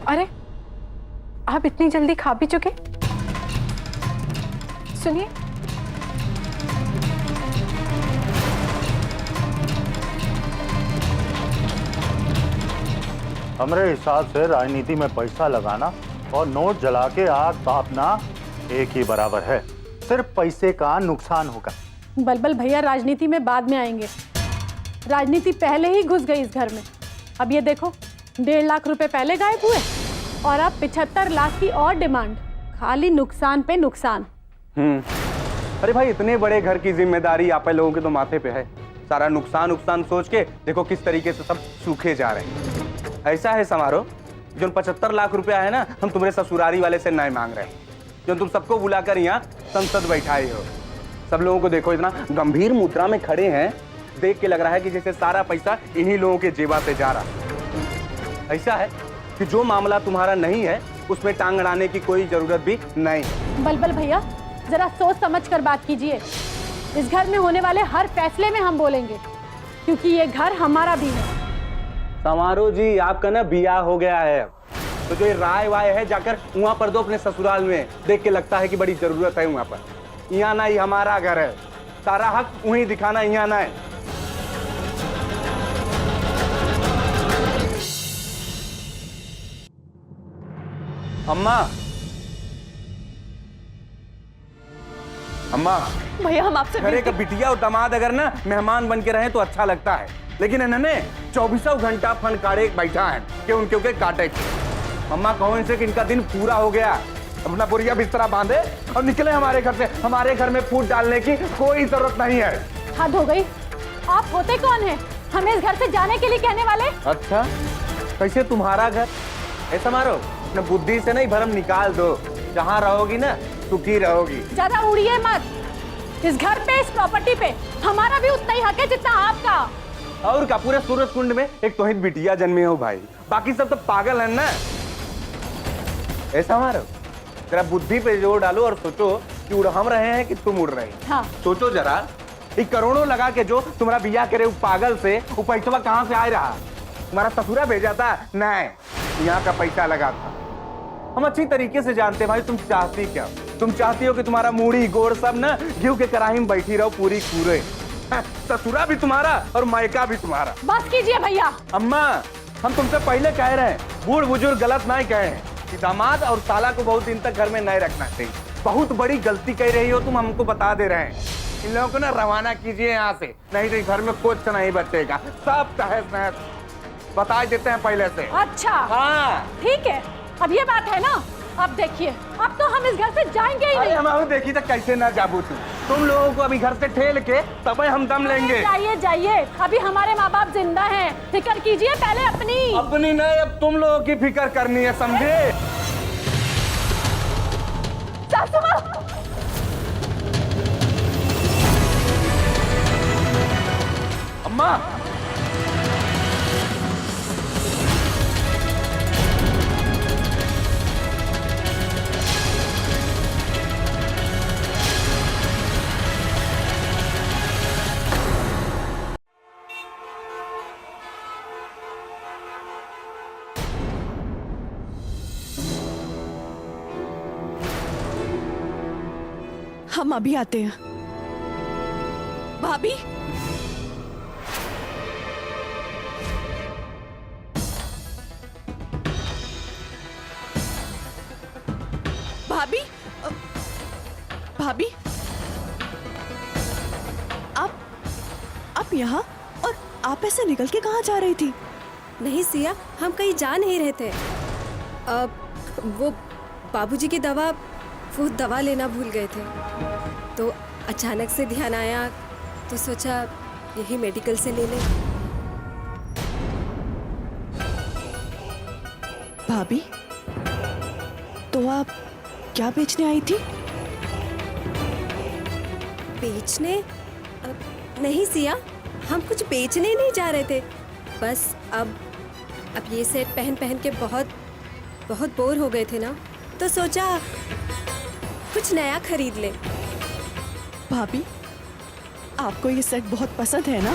अरे आप इतनी जल्दी खा भी चुके? सुनिए, हमारे हिसाब से राजनीति में पैसा लगाना और नोट जला के आग तापना एक ही बराबर है। सिर्फ पैसे का नुकसान होगा। बलबल भैया राजनीति में बाद में आएंगे। राजनीति पहले ही घुस गई इस घर में। अब ये देखो, 1.5 लाख रुपए पहले गायब हुए और अब 75 लाख की और डिमांड। खाली नुकसान पे नुकसान। अरे भाई, इतने बड़े घर की जिम्मेदारी आप लोगों के तो माथे पे है। सारा नुकसान सोच के देखो किस तरीके से सब सूखे जा रहे हैं। ऐसा है समारोह, जो 75 लाख रुपया है ना, हम तुम्हारे ससुरारी वाले से नहीं मांग रहे हैं, जो तुम सबको बुलाकर यहाँ संसद बैठाए हो। सब लोगों को देखो, इतना गंभीर मुद्रा में खड़े हैं, देख के लग रहा है कि जैसे सारा पैसा इन्हीं लोगों के जेबा से जा रहा। ऐसा है कि जो मामला तुम्हारा नहीं है उसमें टांग अड़ाने की कोई जरूरत भी नहीं। बलबल भैया जरा सोच समझ कर बात कीजिए। इस घर में होने वाले हर फैसले में हम बोलेंगे, क्योंकि ये घर हमारा भी है। समारोह जी, आपका ना बियाह हो गया है, तो जो ये राय वाय है जाकर वहां पर दो अपने ससुराल में। देख के लगता है कि बड़ी जरूरत है वहां पर। यहाँ ना ही हमारा घर है, सारा हक वहीं दिखाना यहाँ ना है। अम्मा, अम्मा भैया हम आपसे घरे का बिटिया और दामाद अगर ना मेहमान बन के रहे तो अच्छा लगता है, लेकिन इन्होंने 24 घंटा फन काटे बैठा है कि उनके काटे। अम्मा कहो इनसे कि इनका दिन पूरा हो गया, अपना बोरिया बिस्तरा बांधे और निकले हमारे घर से। हमारे घर में फूट डालने की कोई जरूरत नहीं है। हद हो गई। आप होते कौन हैं हमें इस घर से जाने के लिए कहने वाले? अच्छा, कैसे तुम्हारा घर? ऐसा मारो न, बुद्धि से नहीं भरम निकाल दो। जहाँ रहोगी ना सुखी रहोगी। ज्यादा उड़िए मत। इस घर पे, इस प्रॉपर्टी पे हमारा भी उतना ही हक है जितना आपका। और का पूरे सूरज कुंड में एक तो ही बिटिया जन्मी हो भाई, बाकी सब तो पागल है ना। ऐसा मारो, जरा बुद्धि पे जोर डालो और सोचो कि उड़ हम रहे हैं कि तुम उड़ रहे हैं। हाँ। सोचो जरा, एक करोड़ों लगा के जो तुम्हारा बिया करे वो पागल से, वो पैसा कहाँ से आ रहा? तुम्हारा ससुरा भेजा था? नहीं, यहाँ का पैसा लगा था। हम अच्छी तरीके से जानते हैं भाई तुम चाहती क्या। तुम चाहती हो कि तुम्हारा मूड़ी गोड़ सब ना घी के कढ़ाई में बैठी रहो पूरी पूरे। ससुरा भी तुम्हारा और मायका भी तुम्हारा। बस कीजिए भैया। अम्मा, हम तुमसे पहले कह रहे हैं, बूढ़ बुजुर्ग गलत नहीं कहे हैं कि दामाद और साला को बहुत दिन तक घर में नहीं रखना चाहिए। बहुत बड़ी गलती कह रही हो तुम, हमको बता दे रहे हैं। इन लोगों को ना रवाना कीजिए यहाँ से, नहीं तो घर में कुछ नहीं बचेगा। सब तहस नहस बता देते हैं पहले से। अच्छा हाँ ठीक है, अब ये बात है ना। अब देखिए, अब तो हम इस घर से जाएंगे ही नहीं। हम देखी तो कैसे ना जाबू तुम लोगों को अभी घर से ठेल के तब हम दम लेंगे। जाइए जाइए, अभी हमारे माँ बाप जिंदा हैं। फिक्र कीजिए पहले अपनी। अपनी नहीं, अब तुम लोगों की फिक्र करनी है, समझे? सासू माँ, अम्मा, हम अभी आते हैं। भाभी, भाभी, भाभी, आप यहाँ? और आप ऐसे निकल के कहाँ जा रही थी? नहीं सिया, हम कहीं जा नहीं रहे थे। वो बाबूजी की दवा, वो दवा लेना भूल गए थे, तो अचानक से ध्यान आया तो सोचा यही मेडिकल से ले लें। भाभी, तो आप क्या बेचने आई थी? बेचने? नहीं सिया, हम कुछ बेचने नहीं जा रहे थे। बस अब ये सेट पहन पहन के बहुत बहुत बोर हो गए थे ना, तो सोचा कुछ नया खरीद ले। भाभी, आपको ये सेट बहुत पसंद है ना?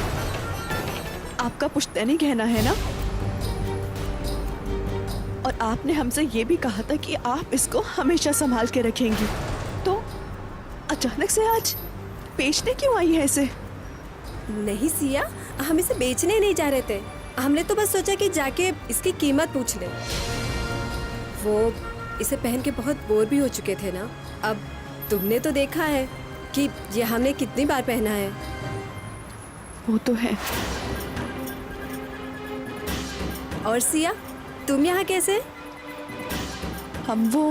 आपका पुश्तैनी गहना है ना? और आपने हमसे ये भी कहा था कि आप इसको हमेशा संभाल के रखेंगी, तो अचानक से आज बेचने क्यों आई है इसे? नहीं सिया, हम इसे बेचने नहीं जा रहे थे। हमने तो बस सोचा कि जाके इसकी कीमत पूछ ले। वो इसे पहन के बहुत बोर भी हो चुके थे ना। अब तुमने तो देखा है कि ये हमने कितनी बार पहना है। वो तो है। और सिया, तुम यहाँ कैसे? हम वो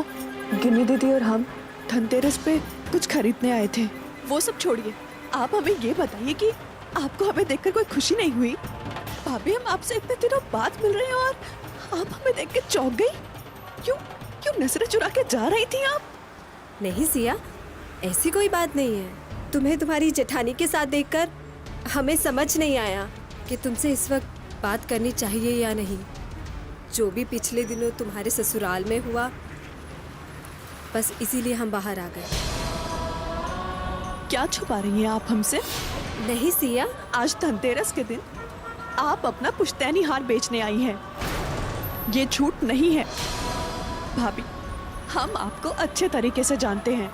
गिनी दीदी और हम धनतेरस पे कुछ खरीदने आए थे। वो सब छोड़िए, आप हमें ये बताइए कि आपको हमें देखकर कोई खुशी नहीं हुई? भाभी, हम आपसे इतने दिनों बाद मिल रहे हैं और आप हमें देख के चौंक गई। क्यों क्यों नजरें चुरा के जा रही थी आप? नहीं सिया, ऐसी कोई बात नहीं है। तुम्हें तुम्हारी जेठानी के साथ देखकर हमें समझ नहीं आया कि तुमसे इस वक्त बात करनी चाहिए या नहीं। जो भी पिछले दिनों तुम्हारे ससुराल में हुआ, बस इसीलिए हम बाहर आ गए। क्या छुपा रही हैं आप हमसे? नहीं सिया, आज धनतेरस के दिन आप अपना पुश्तैनी हार बेचने आई हैं। ये झूठ नहीं है। भाभी, हम आपको अच्छे तरीके से जानते हैं।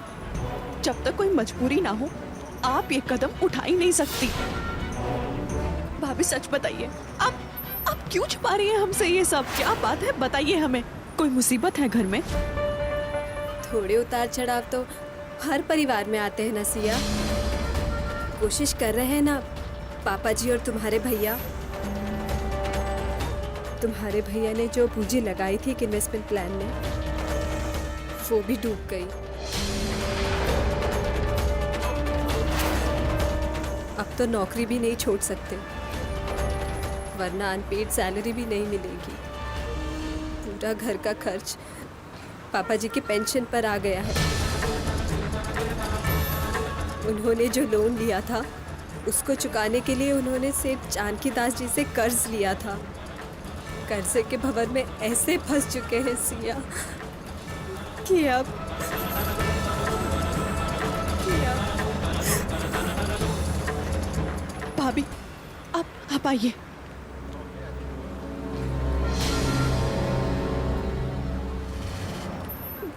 जब तक कोई मजबूरी ना हो, आप ये कदम उठा ही नहीं सकती। भाभी, सच बताइए, आप क्यों छुपा रही हैं हमसे ये सब? क्या बात है, बताइए हमें। कोई मुसीबत है घर में? थोड़े उतार चढ़ाव तो हर परिवार में आते हैं ना सिया। कोशिश कर रहे हैं ना पापा जी और तुम्हारे भैया। तुम्हारे भैया ने जो पूंजी लगाई थी एक इन्वेस्टमेंट प्लान में, वो भी डूब गई। अब तो नौकरी भी नहीं छोड़ सकते, वरना अनपेड सैलरी भी नहीं मिलेगी। पूरा घर का खर्च पापा जी की पेंशन पर आ गया है। उन्होंने जो लोन लिया था, उसको चुकाने के लिए उन्होंने सेठ जानकी दास जी से कर्ज लिया था। कर्जे के भंवर में ऐसे फंस चुके हैं सिया कि अब भाभी, आप आइए।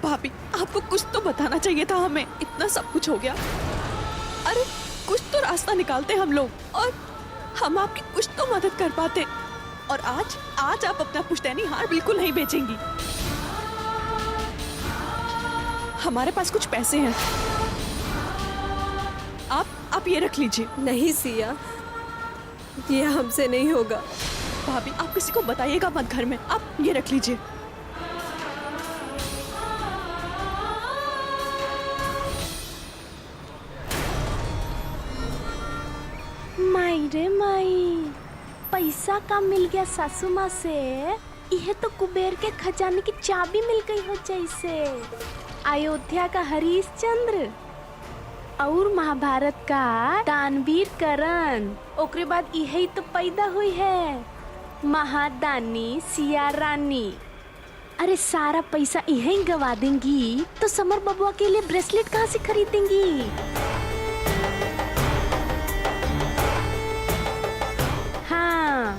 भाभी, आपको कुछ तो बताना चाहिए था हमें। इतना सब कुछ हो गया, अरे कुछ तो रास्ता निकालते हम लोग, और हम आपकी कुछ तो मदद कर पाते। और आज आप अपना पुश्तैनी हार बिल्कुल नहीं बेचेंगी। हमारे पास कुछ पैसे हैं, आप ये रख लीजिए। नहीं सिया, ये हमसे नहीं होगा। भाभी, आप किसी को बताइएगा मत घर में। आप ये रख लीजिए। माई रे माई, पैसा का मिल गया सासू माँ से। यह तो कुबेर के खजाने की चाबी मिल गई हो जैसे। अयोध्या का हरिश्चंद्र और महाभारत का दानवीर करण। ओकरे बाद यही तो पैदा हुई है महादानी सिया रानी। अरे सारा पैसा यही गवा देंगी तो समर बबुआ के लिए ब्रेसलेट कहाँ से खरीदेंगी? हाँ,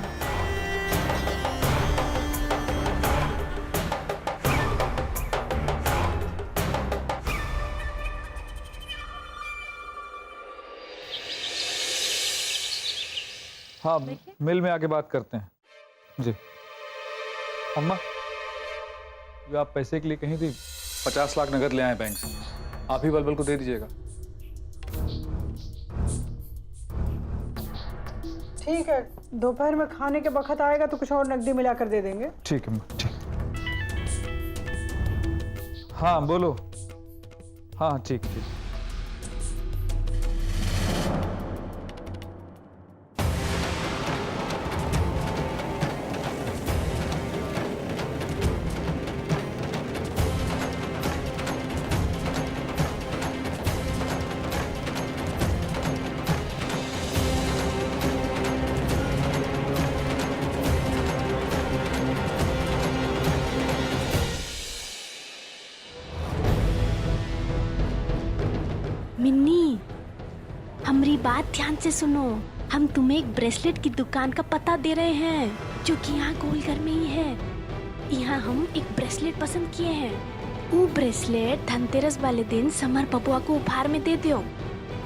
हाँ, मिल में आके बात करते हैं जी। अम्मा, ये आप पैसे के लिए कहीं थी 50 लाख नगद ले आए बैंक से, आप ही बलबल को दे दीजिएगा। ठीक है, दोपहर में खाने के वक्त आएगा तो कुछ और नकदी मिलाकर दे देंगे। ठीक है अम्मा, ठीक। हाँ बोलो। हाँ ठीक ठीक। मिन्नी, हमारी बात ध्यान से सुनो। हम तुम्हें एक ब्रेसलेट की दुकान का पता दे रहे हैं जो कि यहाँ गोलघर में ही है। यहाँ हम एक ब्रेसलेट पसंद किए हैं। वो ब्रेसलेट धनतेरस वाले दिन समर बबुआ को उपहार में दे दो।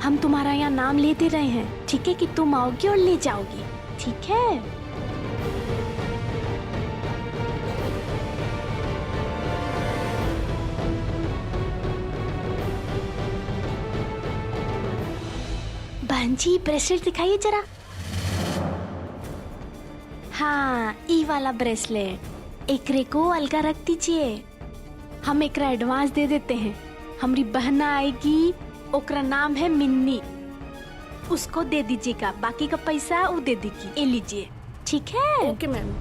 हम तुम्हारा यहाँ नाम ले दे रहे हैं, ठीक है कि तुम आओगी और ले जाओगी, ठीक है? बहन जी, ब्रेसलेट दिखाइए जरा। हाँ, ई वाला ब्रेसलेट एकरे को अलगा रख दीजिए। हम एकरा एडवांस दे देते हैं। हमारी बहना आएगी, ओकरा नाम है मिन्नी, उसको दे दीजिएगा। बाकी का पैसा वो दे देगी। ये लीजिए, ठीक है? Okay ma'am.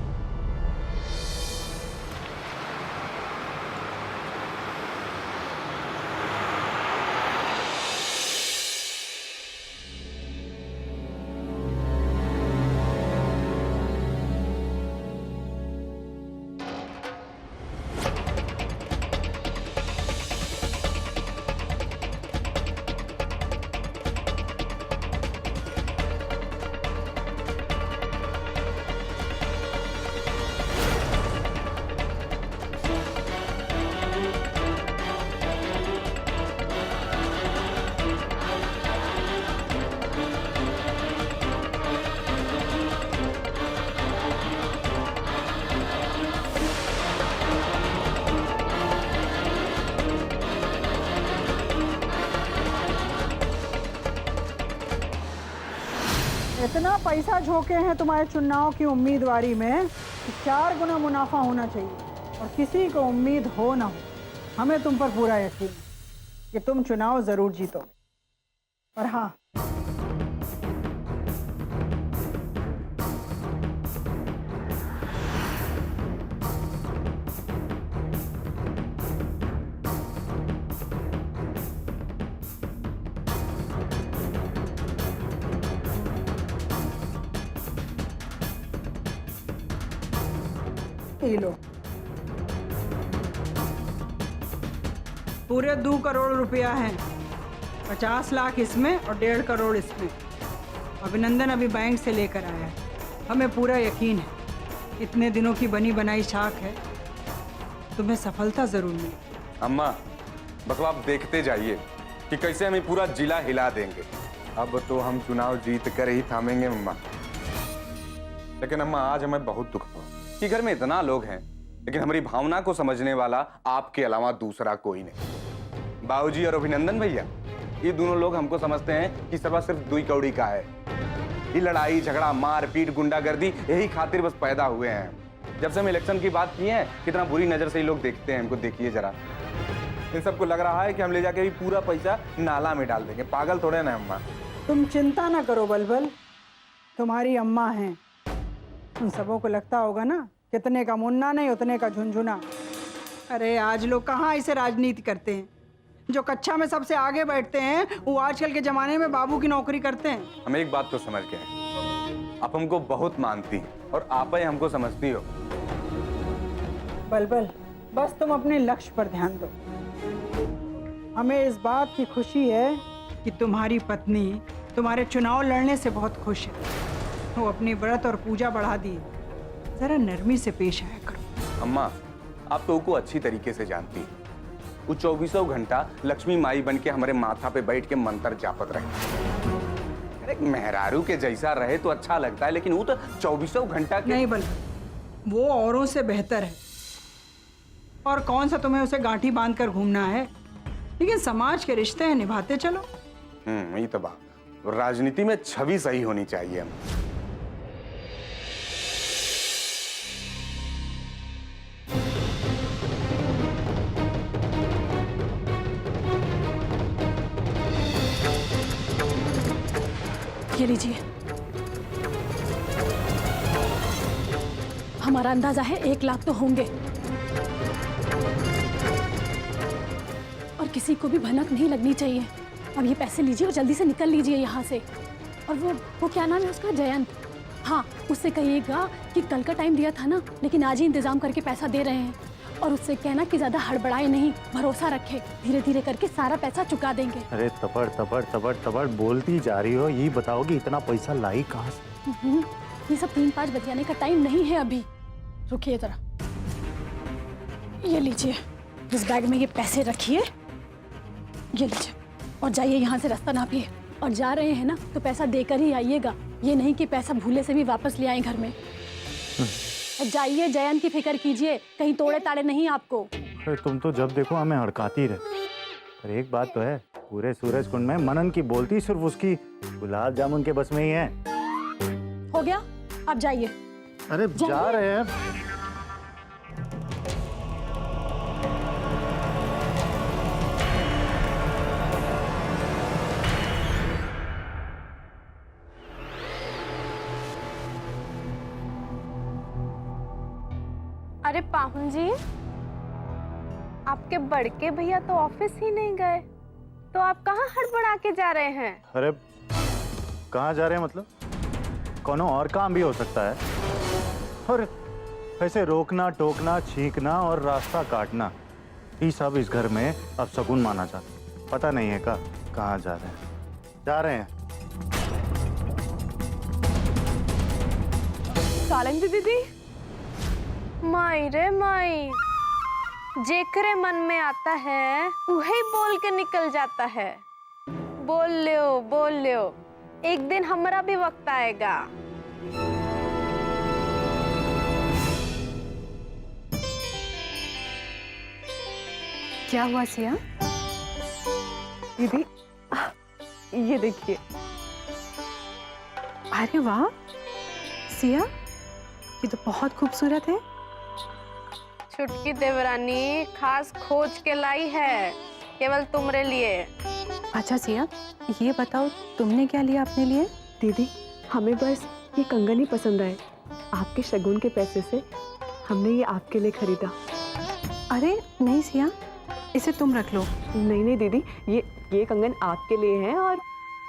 इतना पैसा झोंके हैं तुम्हारे चुनाव की उम्मीदवारी में कि 4 गुना मुनाफा होना चाहिए और किसी को उम्मीद हो ना हो। हमें तुम पर पूरा यकीन है कि तुम चुनाव जरूर जीतोगे। और हाँ, लो पूरे 2 करोड़ रुपया है। 50 लाख इसमें और 1.5 करोड़ इसमें। अभिनंदन अभी बैंक से लेकर आया है। हमें पूरा यकीन है इतने दिनों की बनी बनाई शाख है, तुम्हें सफलता जरूर मिलेगी। अम्मा, बस आप देखते जाइए कि कैसे हमें पूरा जिला हिला देंगे। अब तो हम चुनाव जीत कर ही थामेंगे अम्मा। लेकिन अम्मा, आज हमें बहुत दुख हुआ कि घर में इतना लोग हैं, लेकिन हमारी भावना को समझने वाला आपके अलावा दूसरा कोई नहीं। बाबूजी और अभिनंदन भैया, ये दोनों लोग हमको समझते हैं कि सर्वा सिर्फ 2 कौड़ी का है। ये लड़ाई झगड़ा मारपीट गुंडागर्दी यही खातिर बस पैदा हुए हैं। जब से हम इलेक्शन की बात की है, कितना बुरी नजर से ये लोग देखते हैं हमको। देखिए जरा, इन सबको लग रहा है कि हम ले जाके भी पूरा पैसा नाला में डाल देंगे। पागल थोड़े ना अम्मा। तुम चिंता ना करो बलबल, तुम्हारी अम्मा हैं। उन सबों को लगता होगा ना कितने का मुन्ना नहीं उतने का झुनझुना। अरे आज लोग कहाँ ऐसे राजनीति करते हैं। जो कक्षा में सबसे आगे बैठते हैं वो आजकल के जमाने में बाबू की नौकरी करते हैं। हम एक बात तो समझ गए, आप हमको बहुत मानती हैं और आप ही हमको समझती हो। बलबल, बस तुम अपने लक्ष्य पर ध्यान दो। हमें इस बात की खुशी है कि तुम्हारी पत्नी तुम्हारे चुनाव लड़ने से बहुत खुश है। वो अपनी व्रत और पूजा बढ़ा दी। जरा नरमी से पेश आया करो। अम्मा, आप तो को अच्छी तरीके से जानती है। वो 24 घंटा लक्ष्मी माई बन के हमारे माथा पे बैठ के मंत्र जापत रहे। अरे अरे मेहरारू के जैसा रहे तो अच्छा लगता है, लेकिन वो तो 24 घंटा के। नहीं बल, वो औरों से बेहतर है। और कौन सा तुम्हें उसे गांठी बांध कर घूमना है, लेकिन समाज के रिश्ते हैं, निभाते चलो। ये तो बात, राजनीति में छवि सही होनी चाहिए। हम ये लीजिए, हमारा अंदाजा है 1 लाख तो होंगे। और किसी को भी भनक नहीं लगनी चाहिए। अब ये पैसे लीजिए और जल्दी से निकल लीजिए यहाँ से। और वो क्या नाम है उसका, जयंत, हाँ, उससे कहिएगा कि कल का टाइम दिया था ना, लेकिन आज ही इंतजाम करके पैसा दे रहे हैं। और उससे कहना कि ज्यादा हड़बड़ाए नहीं, भरोसा रखे, धीरे धीरे करके सारा पैसा चुका देंगे। अरे तबड़ तबड़ तबड़ तबड़ बोलती जा रही हो, ये बताओ कि इतना पैसा लाई कहाँ से? ये सब 3-5 बतियाने का टाइम नहीं है अभी। रुकिए जरा, ये लीजिए, इस बैग में ये पैसे रखिए, ये लीजिए, और जाइए यहाँ से, रास्ता नापिए। और जा रहे हैं ना तो पैसा देकर ही आइएगा, ये नहीं कि पैसा भूले से भी वापस ले आए घर में। जाइए, जयंत की फिक्र कीजिए, कहीं तोड़े ताड़े नहीं आपको। अरे तुम तो जब देखो हमें हड़काती रहे। पर एक बात तो है, पूरे सूरज कुंड में मनन की बोलती सिर्फ उसकी गुलाब जामुन के बस में ही है। हो गया, आप जाइए। अरे जा रहे हैं। अरे पाहुन जी, आपके बड़के भैया तो ऑफिस ही नहीं गए, तो आप कहाँ हड़बड़ा के जा रहे हैं? अरे कहाँ जा रहे हैं मतलब? कोनो और काम भी हो सकता है। और ऐसे रोकना टोकना, छींकना और रास्ता काटना, ये सब इस घर में अब शगुन माना जाता। पता नहीं है कहाँ जा रहे हैं? जा रहे हैं। कालिंदी दीदी, माई रे माई, जेकरे मन में आता है वही बोल के निकल जाता है। बोल लियो, एक दिन हमारा भी वक्त आएगा। क्या हुआ सिया? दीदी, ये देखिए। अरे वाह सिया, ये तो बहुत खूबसूरत है। छुटकी देवरानी खास खोज के लाई है, केवल तुम्हारे लिए। अच्छा सिया, ये बताओ तुमने क्या लिया अपने लिए? दीदी, हमें बस ये कंगन ही पसंद आए। आपके शगुन के पैसे से हमने ये आपके लिए खरीदा। अरे नहीं सिया, इसे तुम रख लो। नहीं दीदी, ये कंगन आपके लिए है और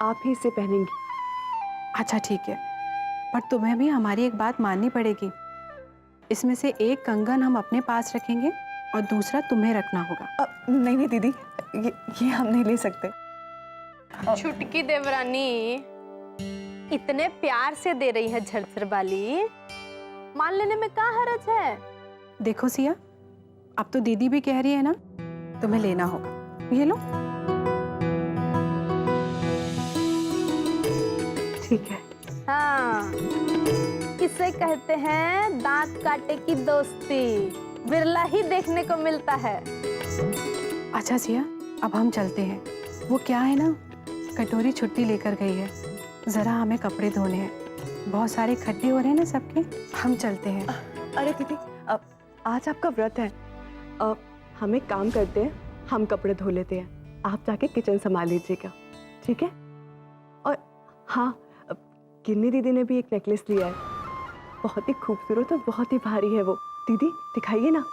आप ही इसे पहनेंगी। अच्छा ठीक है, पर तुम्हें भी हमारी एक बात माननी पड़ेगी। इसमें से एक कंगन हम अपने पास रखेंगे और दूसरा तुम्हें रखना होगा। नहीं दीदी, ये हम नहीं ले सकते। छुटकी देवरानी इतने प्यार से दे रही है झरझर वाली, मान लेने में क्या हर्ज है? देखो सिया, अब तो दीदी भी कह रही है ना, तुम्हें लेना होगा। ये लो। ठीक है। हाँ, इसे कहते हैं दांत काटे की दोस्ती, बिरला ही देखने को मिलता है। अच्छा सिया, अब हम चलते हैं। वो क्या है ना, कटोरी छुट्टी लेकर गई है, जरा हमें कपड़े धोने हैं। बहुत सारे खड्डे हो रहे हैं ना सबके, हम चलते हैं। अरे दीदी, अब आज आपका व्रत है। अब हम एक काम करते हैं, हम कपड़े धो लेते हैं, आप जाके किचन संभाल लीजिएगा, ठीक है? और हाँ, किन्नी दीदी ने भी एक नेकलेस लिया है, बहुत ही खूबसूरत और बहुत ही भारी है वो। दीदी दिखाइए ना।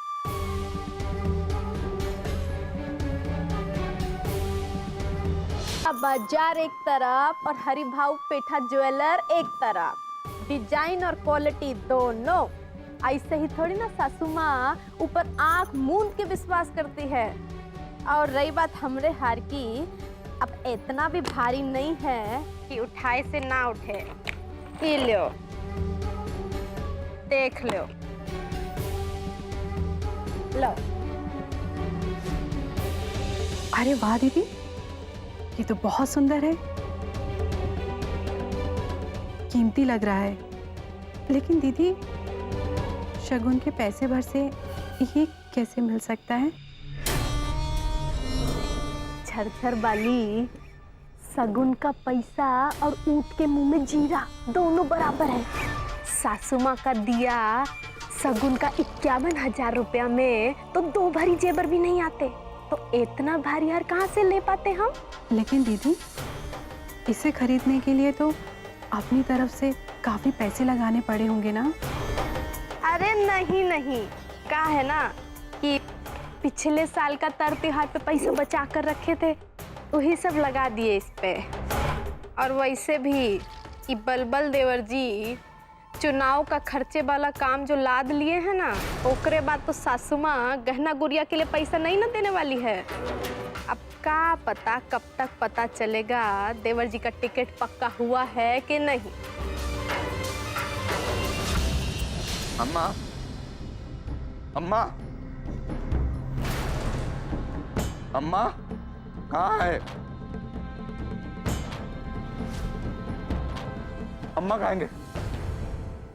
अब बाजार एक तरफ और हरिभाव पेठा ज्वेलर एक तरफ, डिजाइन और क्वालिटी दोनों। ऐसे ही थोड़ी ना सासू माँ ऊपर आंख मूंद के विश्वास करती है। और रही बात हमरे हार की, अब इतना भी भारी नहीं है कि उठाए से ना उठे। ये लो, देख लो, लो। अरे वाह दीदी, ये तो बहुत सुंदर है। कीमती लग रहा है, लेकिन दीदी शगुन के पैसे भर से ये कैसे मिल सकता है? छरछर वाली, सगुन का पैसा और ऊँट के मुंह में जीरा दोनों बराबर है। सासू माँ का दिया सगुन का 51,000 रुपया में तो 2 भरी जेवर भी नहीं आते, तो इतना भारी हार कहाँ से ले पाते हम? लेकिन दीदी इसे खरीदने के लिए तो अपनी तरफ से काफी पैसे लगाने पड़े होंगे ना? अरे नहीं नहीं, कहा है ना कि पिछले साल का तर त्योहार पे पैसे बचा कर रखे थे, वही सब लगा दिए इस पे। और वैसे भी ये बलबल देवर जी चुनाव का खर्चे वाला काम जो लाद लिए हैं ना, ओकरे बाद तो सासू माँ गहना गुड़िया के लिए पैसा नहीं ना देने वाली है। अब का पता कब तक पता चलेगा देवर जी का टिकट पक्का हुआ है कि नहीं। अम्मा, अम्मा, अम्मा, कहाँ है अम्मा? कहेंगे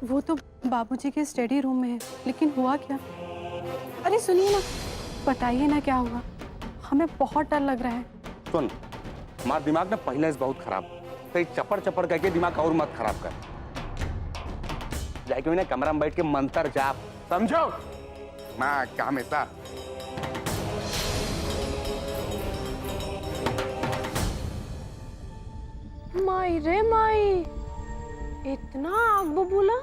वो तो बाबूजी के स्टडी रूम में है, लेकिन हुआ क्या? अरे सुनिए ना, बताइए ना क्या हुआ, हमें बहुत डर लग रहा है। सुन, हमारा दिमाग ना पहले से बहुत खराब, तो चपर चपर करके दिमाग और मत खराब कर। जाके ना कमरा में बैठ के मंत्र जाप, समझो? मैं क्या हमेशा माई रे माई, इतना आग बबूला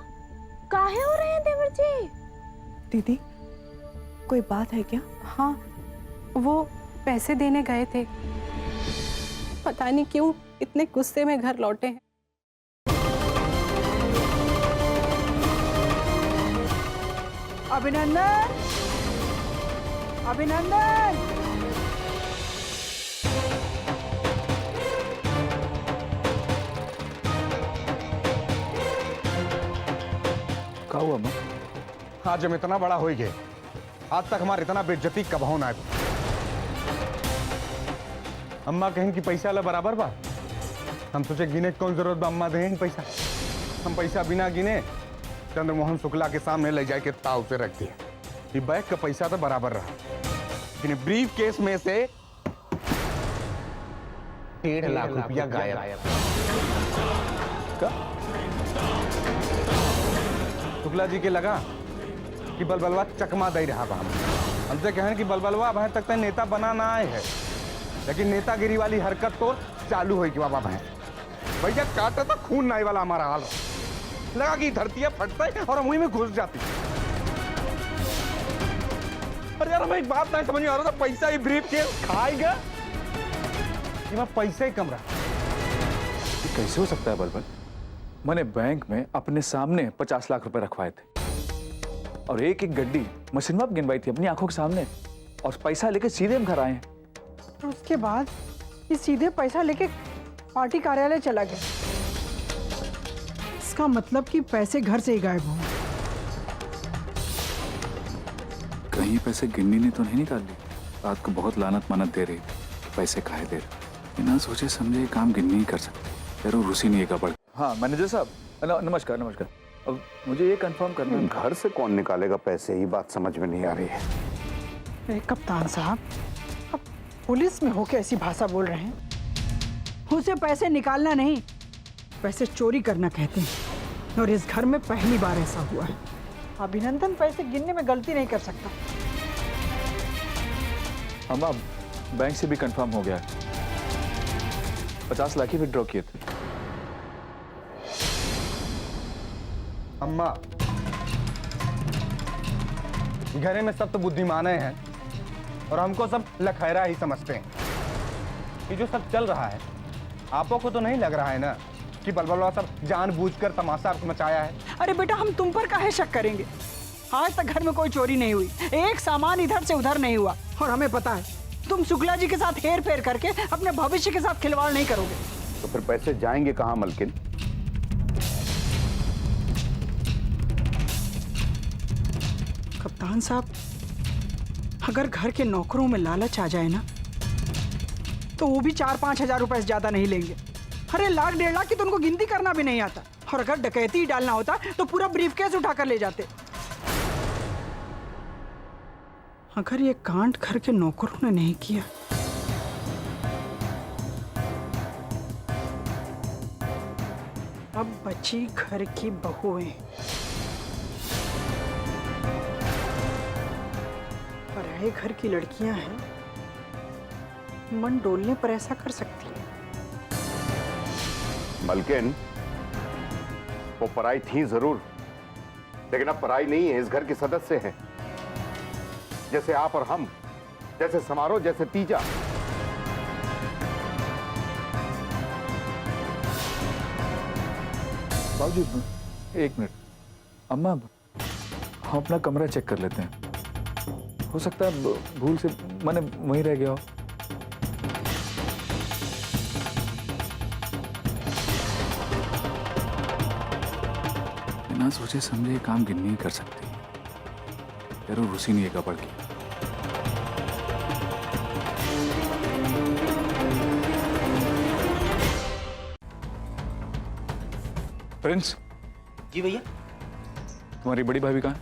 काहे हो रहे हैं देवर जी? दीदी कोई बात है क्या? हाँ, वो पैसे देने गए थे, पता नहीं क्यों इतने गुस्से में घर लौटे हैं। अभिनंदन, अभिनंदन, क्या हुआ माँ? आज हम इतना बड़ा हो गए, आज तक हमारा इतना बेइज्जती कब होना है? अम्मा कहें कि पैसा ला बराबर बा, हम सोचे गिने की कौन जरूरत बा, अम्मा दें पैसा। हम पैसा बिना गिने चंद्रमोहन शुक्ला के सामने ले जाके ताव से रख दिया। ये बैग का पैसा तो बराबर रहा, लेकिन ब्रीफ केस में से 1.5 लाख रुपया गायब। शुक्ला जी के लगा कि बलबलवा चकमा दे रहा बा। हमसे कहें कि बलबलवा अब तक तो नेता बना ना आए है, लेकिन नेतागिरी वाली हरकत तो चालू हुई कि बाबा भैया काटा तो खून नाई वाला हमारा हाल लगा कि धरतियां फटता है और मुंह में घुस जाती। अरे यार मैं एक बात नहीं समझ में आ रहा था, पैसा ही ब्रीफ के खाएगा कि मैं पैसे ही कम रहा। कैसे हो सकता है बलबल? मैंने बैंक में अपने सामने 50 लाख रुपए रखवाए थे और एक एक गड्डी मशीन में गिनवाई थी अपनी आंखों के सामने, और पैसा लेके सीधे हम घर आए हैं। और उसके बाद ये सीधे पैसा लेके पार्टी कार्यालय चला गया। इसका मतलब कि पैसे घर से ही गायब हुए। कहीं पैसे गिननी ने तो नहीं निकाल ली? रात को बहुत लानत मानत दे रही थी, पैसे काहे दे रहे, बिना सोचे समझे ये काम गिननी ही कर सकते। यार रूसी नहीं का पड़। हाँ मैनेजर साहब, नमस्कार नमस्कार। अब मुझे ये कंफर्म करना है, घर से कौन निकालेगा पैसे, ये बात समझ में नहीं आ रही है। अरे कप्तान साहब, अब पुलिस में होके ऐसी भाषा बोल रहे हैं? उसे पैसे निकालना नहीं, पैसे चोरी करना कहते हैं, और इस घर में पहली बार ऐसा हुआ है। अभिनंदन पैसे गिनने में गलती नहीं कर सकता। अम्मा बैंक से भी कंफर्म हो गया, 50 लाख ही विड्रॉ किए थे। अम्मा घरे में सब तो बुद्धिमाने हैं और हमको सब लखैरा ही समझते हैं। ये जो सब चल रहा है, आपको को तो नहीं लग रहा है ना कि बलबलवा सब जानबूझकर तमाशा मचाया है? अरे बेटा, हम तुम पर काहे शक करेंगे? आज तक घर में कोई चोरी नहीं हुई, एक सामान इधर से उधर नहीं हुआ, और हमें पता है तुम शुक्ला जी के साथ हेर फेर करके अपने भविष्य के साथ खिलवाड़ नहीं करोगे। तो फिर पैसे जाएंगे कहाँ मलकिन? कप्तान साहब, अगर घर के नौकरों में लालच आ जाए ना, तो वो भी 4-5 हजार रुपए से ज्यादा नहीं लेंगे। अरे 1 लाख 1.5 लाख की तो उनको गिनती करना भी नहीं आता, और अगर डकैती ही डालना होता तो पूरा ब्रीफकेस उठाकर ले जाते। अगर ये कांड घर के नौकरों ने नहीं किया, अब बची घर की बहुएं। पराए घर की लड़कियां हैं, मन डोलने पर ऐसा कर सकती है। मलकिन, वो पराई थी जरूर, लेकिन अब पराई नहीं है, इस घर के सदस्य हैं, जैसे आप और हम, जैसे समारोह, जैसे तीजा। बाबूजी, 1 मिनट। अम्मा, हम अपना कमरा चेक कर लेते हैं, हो सकता है भूल से मैंने वहीं रह गया हो। बिना सोचे समझे ये काम गिन नहीं कर सकती, जरूर उसी ने ये गड़बड़ की। प्रिंस। जी भैया। तुम्हारी बड़ी भाभी कहाँ है?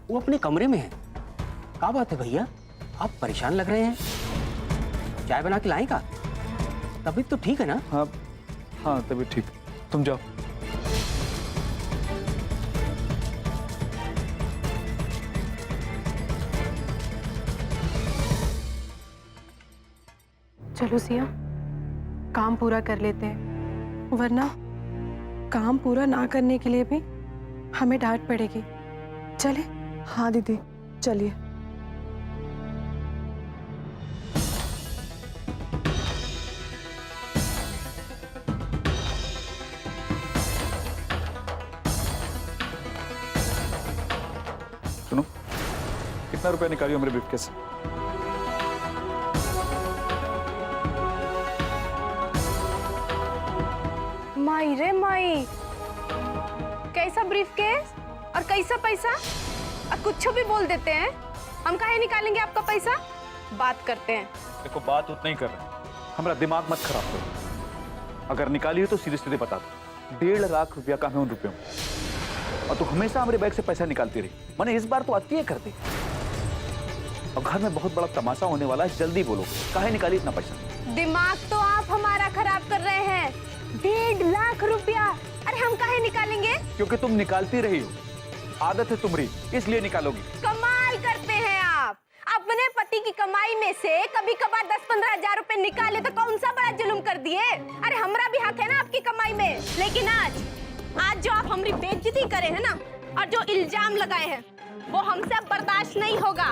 वो अपने कमरे में है। क्या बात है भैया, आप परेशान लग रहे हैं? चाय बना के लाएं का? तबीयत तो ठीक है ना? हाँ हाँ, तबीयत ठीक। तुम जाओ। चलो सिया, काम पूरा कर लेते हैं, वरना काम पूरा ना करने के लिए भी हमें डांट पड़ेगी। चले? हाँ दीदी, चलिए। सुनो, कितना रुपया निकालियो मेरे ब्रीफकेस से? माई रे माई, कैसा ब्रीफकेस और कैसा पैसा, और कुछ भी बोल देते हैं। हम काहे निकालेंगे आपका पैसा? बात करते हैं। देखो, बात उतना ही कर रहे हैं, हमारा दिमाग मत खराब करो। अगर निकाली हो तो सीधे सीधे बता दो। 1.5 लाख रुपया का है उन रुपयों में, और तू हमेशा हमारे बैग से पैसा निकालती रही। मैंने इस बार तो अति है कर दी। अब घर में बहुत बड़ा तमाशा होने वाला है, जल्दी बोलो, काहे निकाली इतना पैसा? दिमाग तो आप हमारा खराब कर रहे हैं। 1.5 लाख रुपया, अरे हम काहे निकालेंगे? क्योंकि तुम निकालती रही हो, आदत है तुम्हारी, इसलिए निकालोगी। कमाल करते हैं आप। अपने पति की कमाई में से कभी कभार 10-15 हजार रुपए निकाले तो कौन सा बड़ा जुल्म कर दिए? अरे हमारा भी हक है ना आपकी कमाई में। लेकिन आज जो आप हमारी बेइज्जती करे हैं ना, और जो इल्जाम लगाए हैं, वो हमसे अब बर्दाश्त नहीं होगा।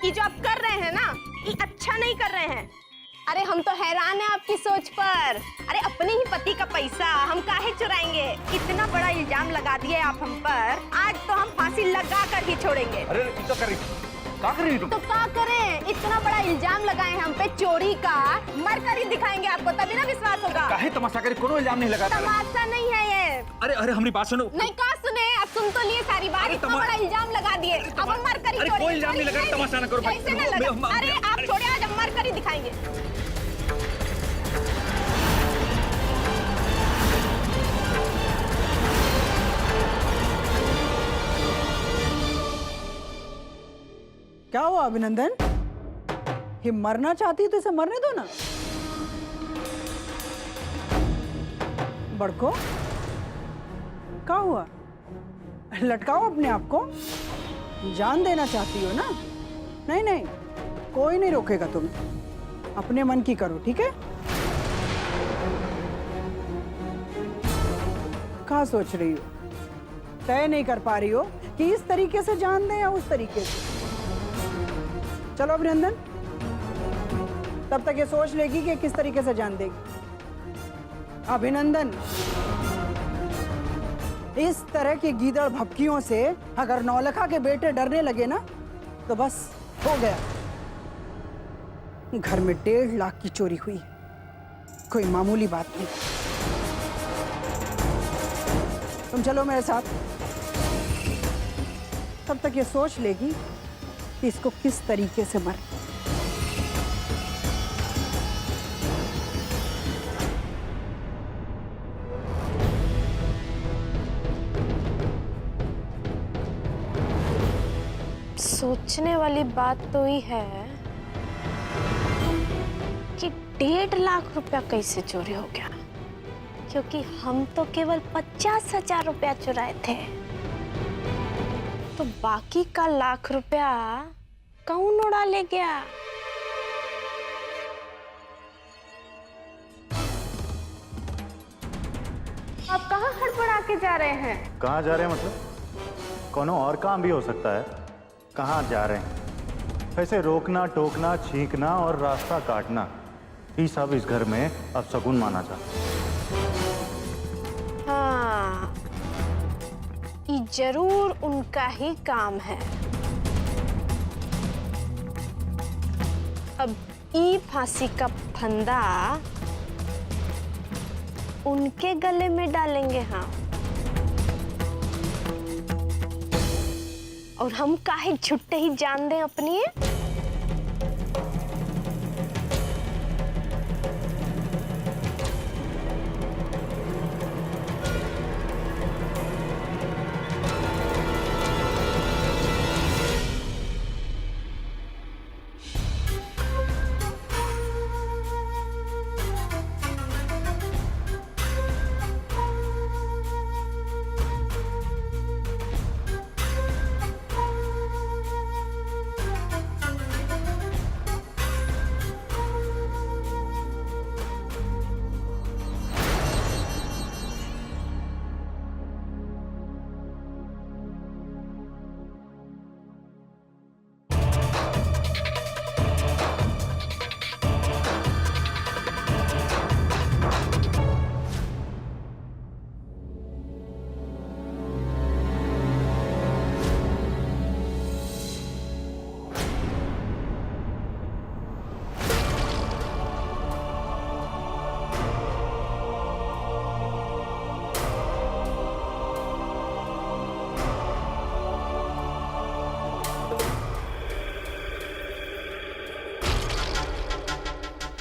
ये जो आप कर रहे हैं ना, ये अच्छा नहीं कर रहे हैं। अरे हम तो हैरान हैं आपकी सोच पर। अरे अपने ही पति का पैसा हम काहे चुराएंगे? इतना बड़ा इल्जाम लगा दिए आप हम पर, आज तो हम फांसी लगा कर ही छोड़ेंगे। अरे तो कर रही तुम? तो क्या करें? इतना बड़ा इल्जाम लगाए हैं हम पे चोरी का, मर कर ही दिखाएंगे आपको, तभी ना विश्वास होगा। काहे तमाशा करे? कोनो इल्जाम नहीं लगा। तमाशा नहीं है ये। अरे अरे, हमारी बात सुनो। नहीं, कहा सुने? आप सुन तो लिए सारी बात। इतना बड़ा इल्जाम लगा दिए, अब हम मर कर ही छोड़ेंगे। कोई इल्जाम नहीं लगा, तमाशा ना करो। कैसे ना लगा? अरे आप छोड़े, आज हम मर कर ही दिखाएंगे। क्या हुआ अभिनंदन? ये मरना चाहती है तो इसे मरने दो ना। बड़को, क्या हुआ? लटकाओ अपने आप को, जान देना चाहती हो ना? नहीं नहीं, कोई नहीं रोकेगा तुम्हें, अपने मन की करो, ठीक है? क्या सोच रही हो? तय नहीं कर पा रही हो कि इस तरीके से जान दे या उस तरीके से? चलो अभिनंदन, तब तक ये सोच लेगी कि किस तरीके से जान देगी। अभिनंदन, इस तरह की गीदड़ भपकियों से अगर नौलखा के बेटे डरने लगे ना, तो बस हो गया। घर में 1.5 लाख की चोरी हुई, कोई मामूली बात नहीं। तुम चलो मेरे साथ, तब तक ये सोच लेगी कि इसको किस तरीके से मर। सोचने वाली बात तो ही है कि 1.5 लाख रुपया कैसे चोरी हो गया, क्योंकि हम तो केवल 50,000 रुपया चुराए थे, तो बाकी का 1 लाख रुपया कौन उड़ा ले गया? आप कहाँ हड़बड़ा के जा रहे हैं? कहाँ जा रहे हैं मतलब? कोनो और काम भी हो सकता है। कहाँ जा रहे हैं? ऐसे रोकना टोकना छींकना और रास्ता काटना, ये सब इस घर में अब शगुन माना जाता है। हाँ, ये जरूर उनका ही काम है। अब ई फांसी का फंदा उनके गले में डालेंगे हम, और हम काहे छुट्टे ही जान दें अपनी।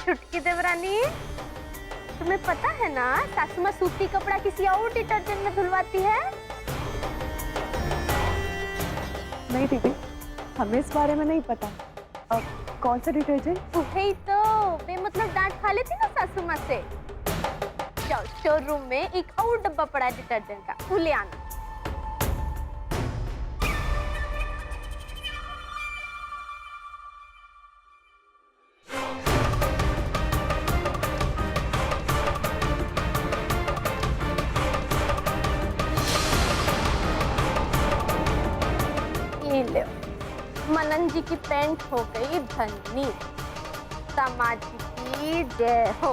छुटकी देवरानी, तुम्हें पता है ना सासू माँ सूती कपड़ा किसी और डिटर्जेंट में धुलवाती है? नहीं दीदी, हमें इस बारे में नहीं पता। अब कौन सा डिटर्जेंट? वही तो बेमतलब डांट खा लेती ना सासू माँ से। जाओ स्टोर रूम में एक और डब्बा पड़ा है डिटर्जेंट का, वो ले आना। मनन जी की पैंट हो गई धन्नी। दामाद जी की जय हो।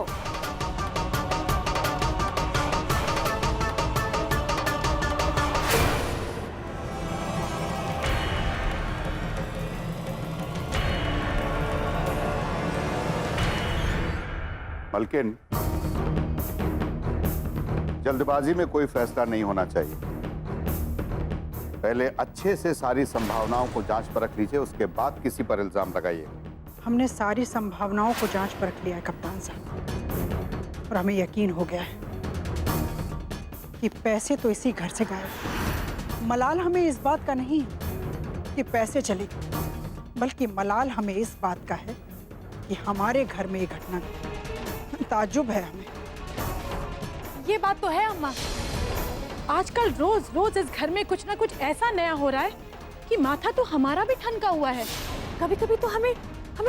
मलकिन, जल्दबाजी में कोई फैसला नहीं होना चाहिए। पहले अच्छे से सारी संभावनाओं को जांच परख लीजिए, उसके बाद किसी पर इल्जाम लगाइए। हमने सारी संभावनाओं को जांच परख लिया है कप्तान साहब, और हमें यकीन हो गया है कि पैसे तो इसी घर से गायब। मलाल हमें इस बात का नहीं कि पैसे चले गए, बल्कि मलाल हमें इस बात का है कि हमारे घर में ये घटना घटी। ताज्जुब है हमें। ये बात तो है अम्मा, आजकल रोज रोज इस घर में कुछ ना कुछ ऐसा नया हो रहा है कि माथा तो हमारा भी ठनका हुआ है। कभी कभी तो हमें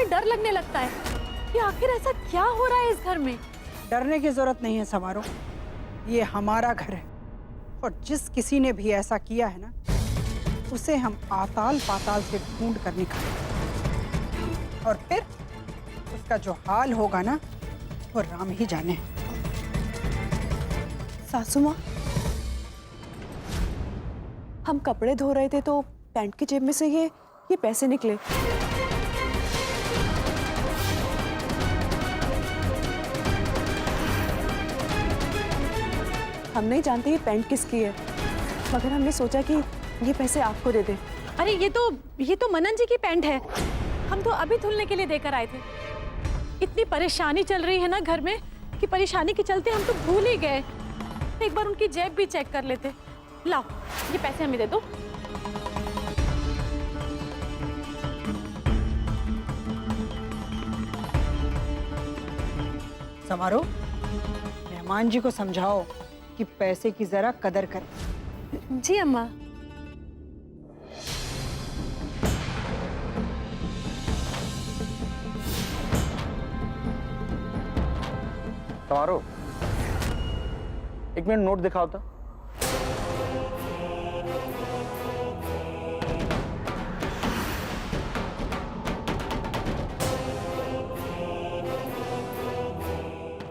डर लगने लगता है कि आखिर ऐसा क्या हो रहा है इस घर में। डरने की जरूरत नहीं है सवारो, ये हमारा घर है, और जिस किसी ने भी ऐसा किया है ना, उसे हम आताल पाताल से ढूंढ कर निकालेंगे, और फिर उसका जो हाल होगा ना, वो राम ही जाने। सासू माँ, हम कपड़े धो रहे थे तो पैंट की जेब में से ये पैसे निकले। हम नहीं जानते ये पैंट किसकी है, मगर हमने सोचा कि ये पैसे आपको दे दें। अरे ये तो मनन जी की पैंट है, हम तो अभी धुलने के लिए देकर आए थे। इतनी परेशानी चल रही है ना घर में कि परेशानी के चलते हम तो भूल ही गए। एक बार उनकी जेब भी चेक कर लेते। लाओ, ये पैसे हमें दे दो। समारो, मेहमान जी को समझाओ कि पैसे की जरा कदर करें। जी अम्मा। समारो, एक मिनट नोट दिखाओ तो।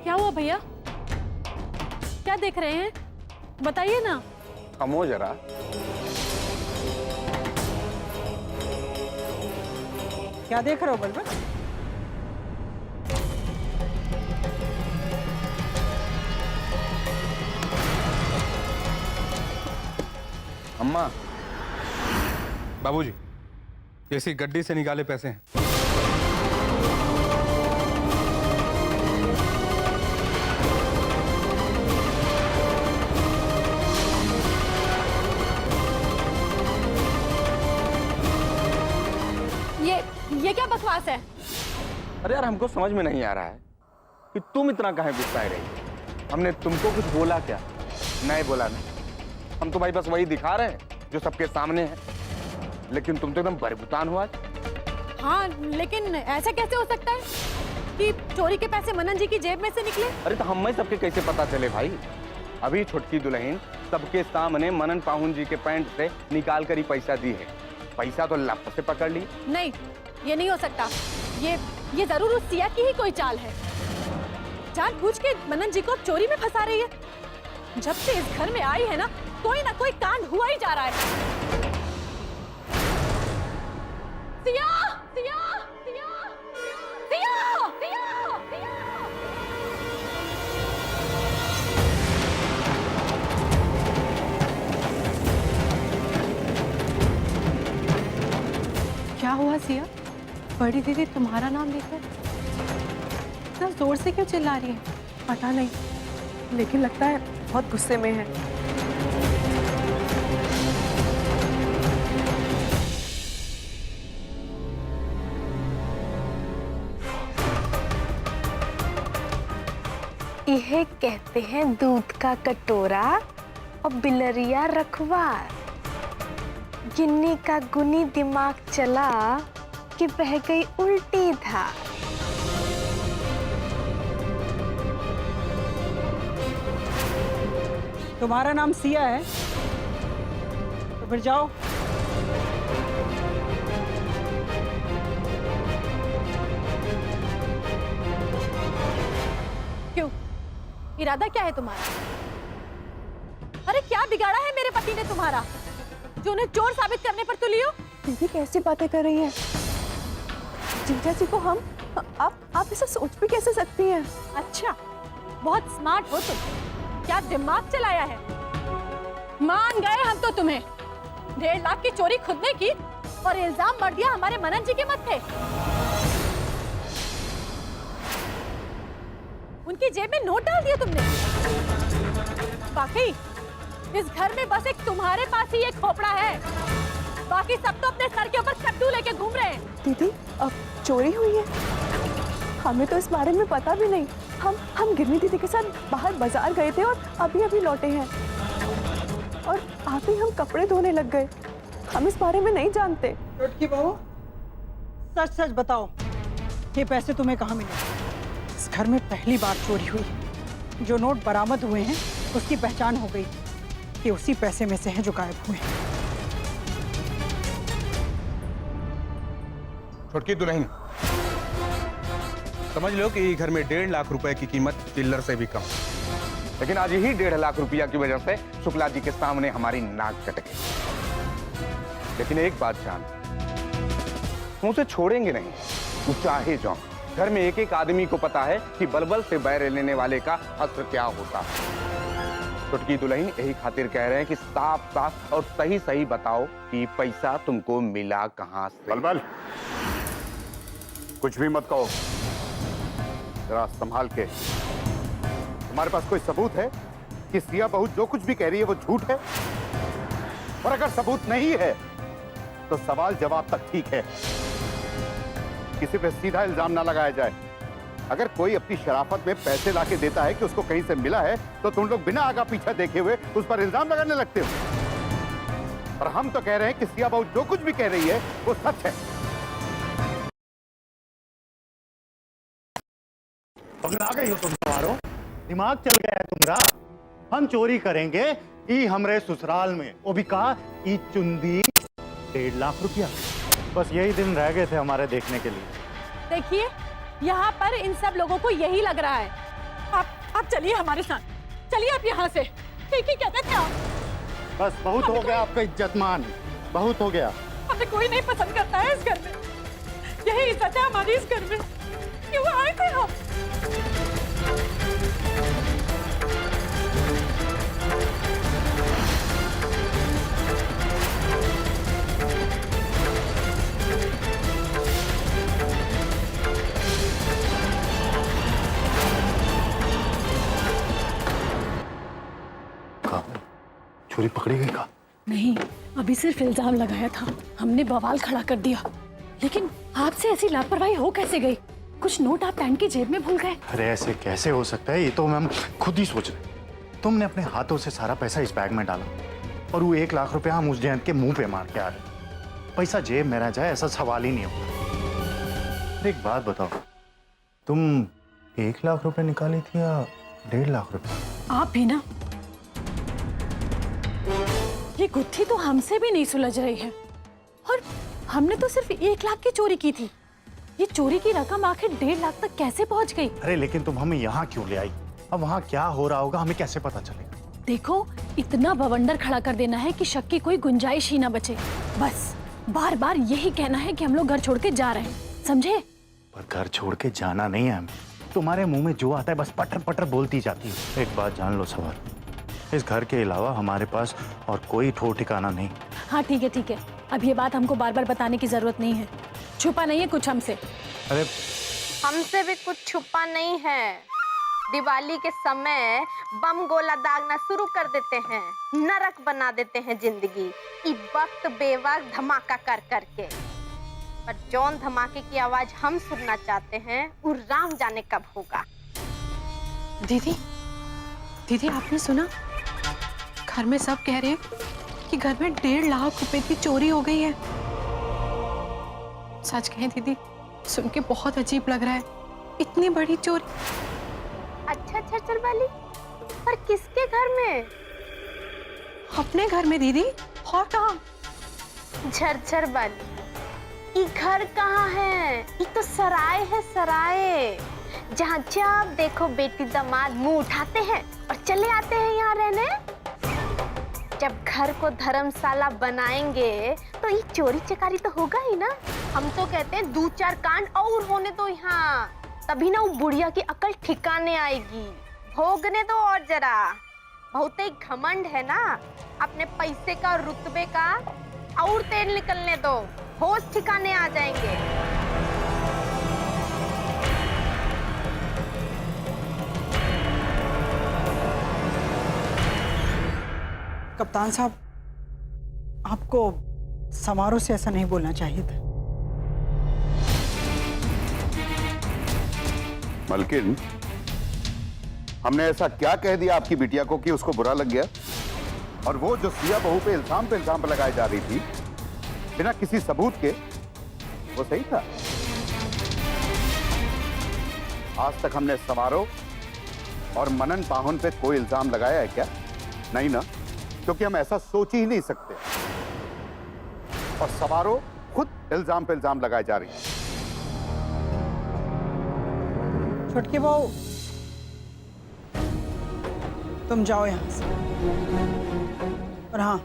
क्या हुआ भैया? क्या देख रहे हैं? बताइए ना। खमो जरा। क्या देख रहे हो बलबल? अम्मा, बाबूजी, ये इसी गड्डी से निकाले पैसे हैं। ये क्या बकवास है? अरे यार, हमको समझ में नहीं आ रहा है कि तुम इतना काहे गुस्साए रही। हमने तुमको कुछ बोला क्या? नहीं बोला नहीं। हम तो भाई बस वही दिखा रहे हैं जो सबके सामने है, लेकिन तुम तो एकदम बरबुतान हो आज। हाँ, लेकिन ऐसा कैसे हो सकता है कि चोरी के पैसे मनन जी की जेब में से निकले? अरे तो हमें सबके कैसे पता चले भाई? अभी छुटकी दुल्हन सबके सामने मनन पाहुन जी के पैंट से निकाल कर ही पैसा दी है। पैसा तो लप से पकड़ ली। नहीं, ये नहीं हो सकता। ये जरूर उस सिया की ही कोई चाल है। जानबूझ के मनन जी को चोरी में फंसा रही है। जब से इस घर में आई है ना कोई कांड हुआ ही जा रहा है। सिया, सिया, सिया, सिया, सिया, सिया। क्या हुआ सिया? बड़ी दीदी तुम्हारा नाम लेकर इतना जोर से क्यों चिल्ला रही है? पता नहीं, लेकिन लगता है बहुत गुस्से में है। यह कहते हैं दूध का कटोरा और बिलरिया रखवार। गिन्नी का गुनी दिमाग चला कि बह गई उल्टी धार। तुम्हारा नाम सिया है तो फिर जाओ। क्यों? इरादा क्या है तुम्हारा? अरे क्या बिगाड़ा है मेरे पति ने तुम्हारा जो उन्हें चोर साबित करने पर तुली हो? दीदी कैसी बातें कर रही है? जीजा जी को हम आप ऐसा सोच भी कैसे सकती हैं? अच्छा, बहुत स्मार्ट हो तुम। क्या दिमाग चलाया है? मान गए हम तो तुम्हें। 1.5 लाख की चोरी खुद ने की और इल्जाम मर दिया हमारे मनन जी के मत्थे। उनकी जेब में नोट डाल दिया तुमने। वाकई इस घर में बस एक तुम्हारे पास ही एक खोपड़ा है, बाकी सब तो अपने सर के ऊपर कद्दू लेके घूम रहे हैं। दीदी अब चोरी हुई है? हमें तो इस बारे में पता भी नहीं। हम गिरनी दीदी के साथ बाहर बाजार गए थे और अभी लौटे हैं और आते ही हम कपड़े धोने लग गए। हम इस बारे में नहीं जानते। छुटकी बहू, सच सच बताओ, ये पैसे तुम्हें कहाँ मिले? इस घर में पहली बार चोरी हुई है। जो नोट बरामद हुए हैं उसकी पहचान हो गई कि उसी पैसे में से हैं जो गायब हुए हैं। छुटकी दुल्हन, समझ लो कि घर में 1.5 लाख रुपए की कीमत चिल्लर से भी कम, लेकिन आज ही 1.5 लाख रुपया की वजह से शुक्ला जी के सामने हमारी नाक कट गई। लेकिन एक बात जान, तुम उसे छोड़ेंगे नहीं, तू चाहे जाओ। घर में एक एक आदमी को पता है कि बलबल से बैर लेने वाले का अस्त्र क्या होता है। छुटकी दुल्हन, यही खातिर कह रहे हैं कि साफ साफ और सही सही बताओ कि पैसा तुमको मिला कहां से। बलबल, कुछ भी मत कहो, जरा संभाल के। तुम्हारे पास कोई सबूत है कि सिया बहू जो कुछ भी कह रही है वो झूठ है? और अगर सबूत नहीं है तो सवाल जवाब तक ठीक है, किसी पे सीधा इल्जाम ना लगाया जाए। अगर कोई अपनी शराफत में पैसे लाके देता है कि उसको कहीं से मिला है, तो तुम लोग बिना आगा पीछा देखे हुए उस पर इल्जाम लगाने लगते हो। और हम तो कह रहे हैं कि सिया बहू जो कुछ भी कह रही है वो सच है। पगला गई हो तुम तुम्हारो, दिमाग चल गया है तुम्हारा। हम चोरी करेंगे ई हमरे ससुराल में, वो भी कहा ई चुंदी 1.5 लाख रुपया। बस यही दिन रह गए थे हमारे देखने के लिए। देखिए यहाँ पर इन सब लोगों को यही लग रहा है। आप चलिए हमारे साथ, चलिए आप यहाँ से। ठीक ही कहते थे आप। बस बहुत हो गया आपका इज्जतमान, बहुत हो गया। हमें कोई नहीं पसंद करता है इस घर में। यही इज्जत है हमारी इस घर में। क्यों आए थे हम? चोरी पकड़ी गई का? नहीं, अभी सिर्फ इल्जाम लगाया था, हमने बवाल खड़ा कर दिया। लेकिन आपसे ऐसी लापरवाही हो कैसे गई? कुछ नोट आप पैंट की जेब में भूल गए। अरे ऐसे कैसे हो सकता है, ये तो हम खुद ही सोच रहे। तुमने अपने हाथों से सारा पैसा इस बैग में डाला और वो 1 लाख रुपया हम उस जयंत के मुंह पे मार के आ रहे। पैसा जेब में रह जाए ऐसा सवाल ही नहीं होता। एक बात बताओ, तुम 1 लाख रुपए निकाली थी या 1.5 लाख रुपए? आप भी ना, ये गुत्थी तो हमसे भी नहीं सुलझ रही है। और हमने तो सिर्फ 1 लाख की चोरी की थी। ये चोरी की रकम आखिर 1.5 लाख तक कैसे पहुंच गई? अरे लेकिन तुम हमें यहाँ क्यों ले आई? अब वहाँ क्या हो रहा होगा हमें कैसे पता चलेगा? देखो, इतना बवंडर खड़ा कर देना है कि शक की कोई गुंजाइश ही ना बचे। बस बार बार यही कहना है कि हम लोग घर छोड़ के जा रहे हैं, समझे? पर घर छोड़ के जाना नहीं है हमें। तुम्हारे मुंह में जो आता है बस पटर पटर बोलती जाती है। एक बात जान लो सवाल, इस घर के अलावा हमारे पास और कोई ठोर ठिकाना नहीं। हाँ ठीक है ठीक है, अब ये बात हमको बार बार बताने की जरूरत नहीं है। छुपा नहीं है कुछ हमसे। अरे हमसे भी कुछ छुपा नहीं है। दिवाली के समय बम गोला दागना शुरू कर देते हैं, नरक बना देते हैं जिंदगी ई वक्त बेवक्त धमाका कर करके। पर जौन धमाके की आवाज हम सुनना चाहते हैं वो राम जाने कब होगा। दीदी, दीदी आपने सुना? घर में सब कह रहे हैं कि घर में 1.5 लाख रुपए की चोरी हो गई है। सच कहें दीदी, सुन के बहुत अजीब लग रहा है। इतनी बड़ी चोरी। अच्छा चल वाली, पर किसके घर में? अपने घर में दीदी, और कहाँ? झरझर वाली, ये घर कहाँ है? ये तो सराय है, सराय, जहाँ जब देखो बेटी दामाद मुंह उठाते हैं और चले आते हैं यहाँ रहने। जब घर को धर्मशाला बनाएंगे तो ये चोरी चकारी तो होगा ही ना। हम तो कहते हैं 2-4 कांड और होने दो यहाँ, तभी ना वो बुढ़िया की अकल ठिकाने आएगी। भोगने दो और जरा, बहुत ही घमंड है ना अपने पैसे का और रुतबे का, और तेल निकलने दो, होश ठिकाने आ जाएंगे। कप्तान साहब, आपको समारोह से ऐसा नहीं बोलना चाहिए था। मलकिन, हमने ऐसा क्या कह दिया आपकी बिटिया को कि उसको बुरा लग गया? और वो जो सिया बहू पे इल्जाम लगाई जा रही थी बिना किसी सबूत के, वो सही था? आज तक हमने समारोह और मनन पाहुन पे कोई इल्जाम लगाया है क्या? नहीं ना, क्योंकि हम ऐसा सोच ही नहीं सकते। और समारोह खुद इल्जाम पे इल्जाम लगाए जा रही है। छुटकी बहू, तुम जाओ यहां से। और हाँ,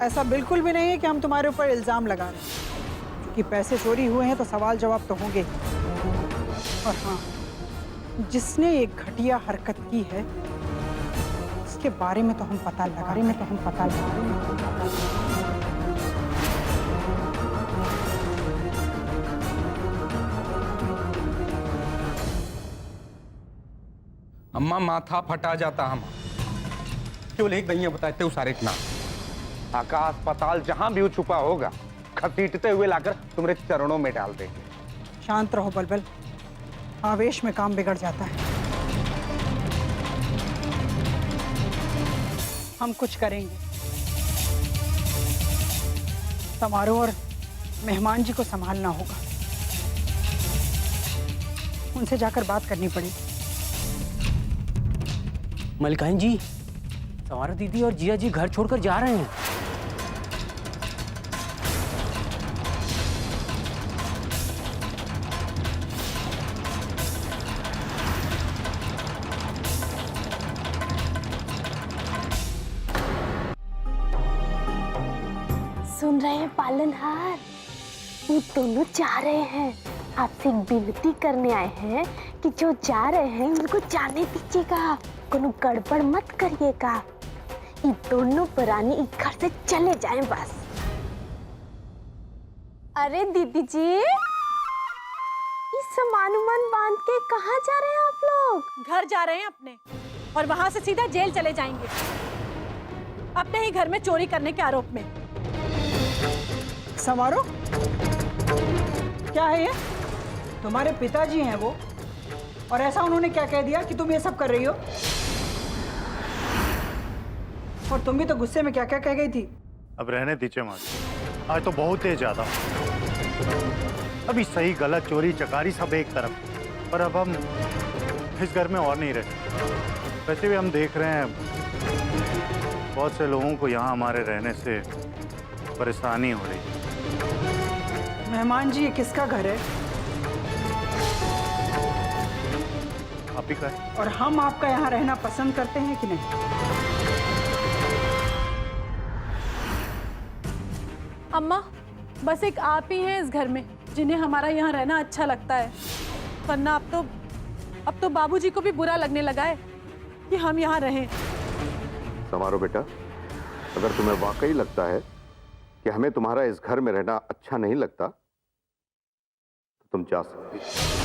ऐसा बिल्कुल भी नहीं है कि हम तुम्हारे ऊपर इल्जाम लगा रहे हैं, क्योंकि पैसे चोरी हुए हैं तो सवाल जवाब तो होंगे। और हाँ, जिसने ये घटिया हरकत की है उसके बारे में तो हम पता लगा रहे हैं। अम्मा माथा फटा जाता हम केवल एक नहीं बताते उस सारे ना। आकाश पाताल जहां भी वो छुपा होगा, घसीटते हुए लाकर तुम्हारे चरणों में डाल देंगे। शांत रहो बलबल, आवेश में काम बिगड़ जाता है। हम कुछ करेंगे। समारोह और मेहमान जी को संभालना होगा। उनसे जाकर बात करनी पड़ेगी। मलिकाइन जी, सवारा दीदी और जिया जी घर छोड़कर जा रहे हैं। सुन रहे हैं पालनहार, वो दोनों जा रहे हैं। आपसे एक विनती करने आए हैं कि जो जा रहे हैं उनको जाने दीजिएगा, कोनो गड़बड़ मत करिएगा। ये दोनों प्राणी इस घर से चले जाएं बस। अरे दीदी जी, इस सामान उमान बांध के कहाँ जा रहे हैं आप लोग? घर जा रहे हैं अपने, और वहां से सीधा जेल चले जाएंगे, अपने ही घर में चोरी करने के आरोप में। समारोह क्या है ये? तुम्हारे पिताजी हैं वो, और ऐसा उन्होंने क्या कह दिया कि तुम ये सब कर रही हो? और तुम भी तो गुस्से में क्या क्या कह गई थी। अब रहने दीजिए माँ, आज तो बहुत तेज ज्यादा। अभी सही गलत चोरी चकारी सब एक तरफ, पर अब हम इस घर में और नहीं रहे। वैसे भी हम देख रहे हैं बहुत से लोगों को यहाँ हमारे रहने से परेशानी हो रही है। मेहमान जी, ये किसका घर है? आप ही का है। और हम आपका यहाँ रहना पसंद करते हैं कि नहीं? अम्मा, बस एक आप ही हैं इस घर में जिन्हें हमारा यहाँ रहना अच्छा लगता है, वरना अब तो बाबूजी को भी बुरा लगने लगा है कि हम यहाँ रहें। समारोह बेटा, अगर तुम्हें वाकई लगता है कि हमें तुम्हारा इस घर में रहना अच्छा नहीं लगता तो तुम जा सकती हो।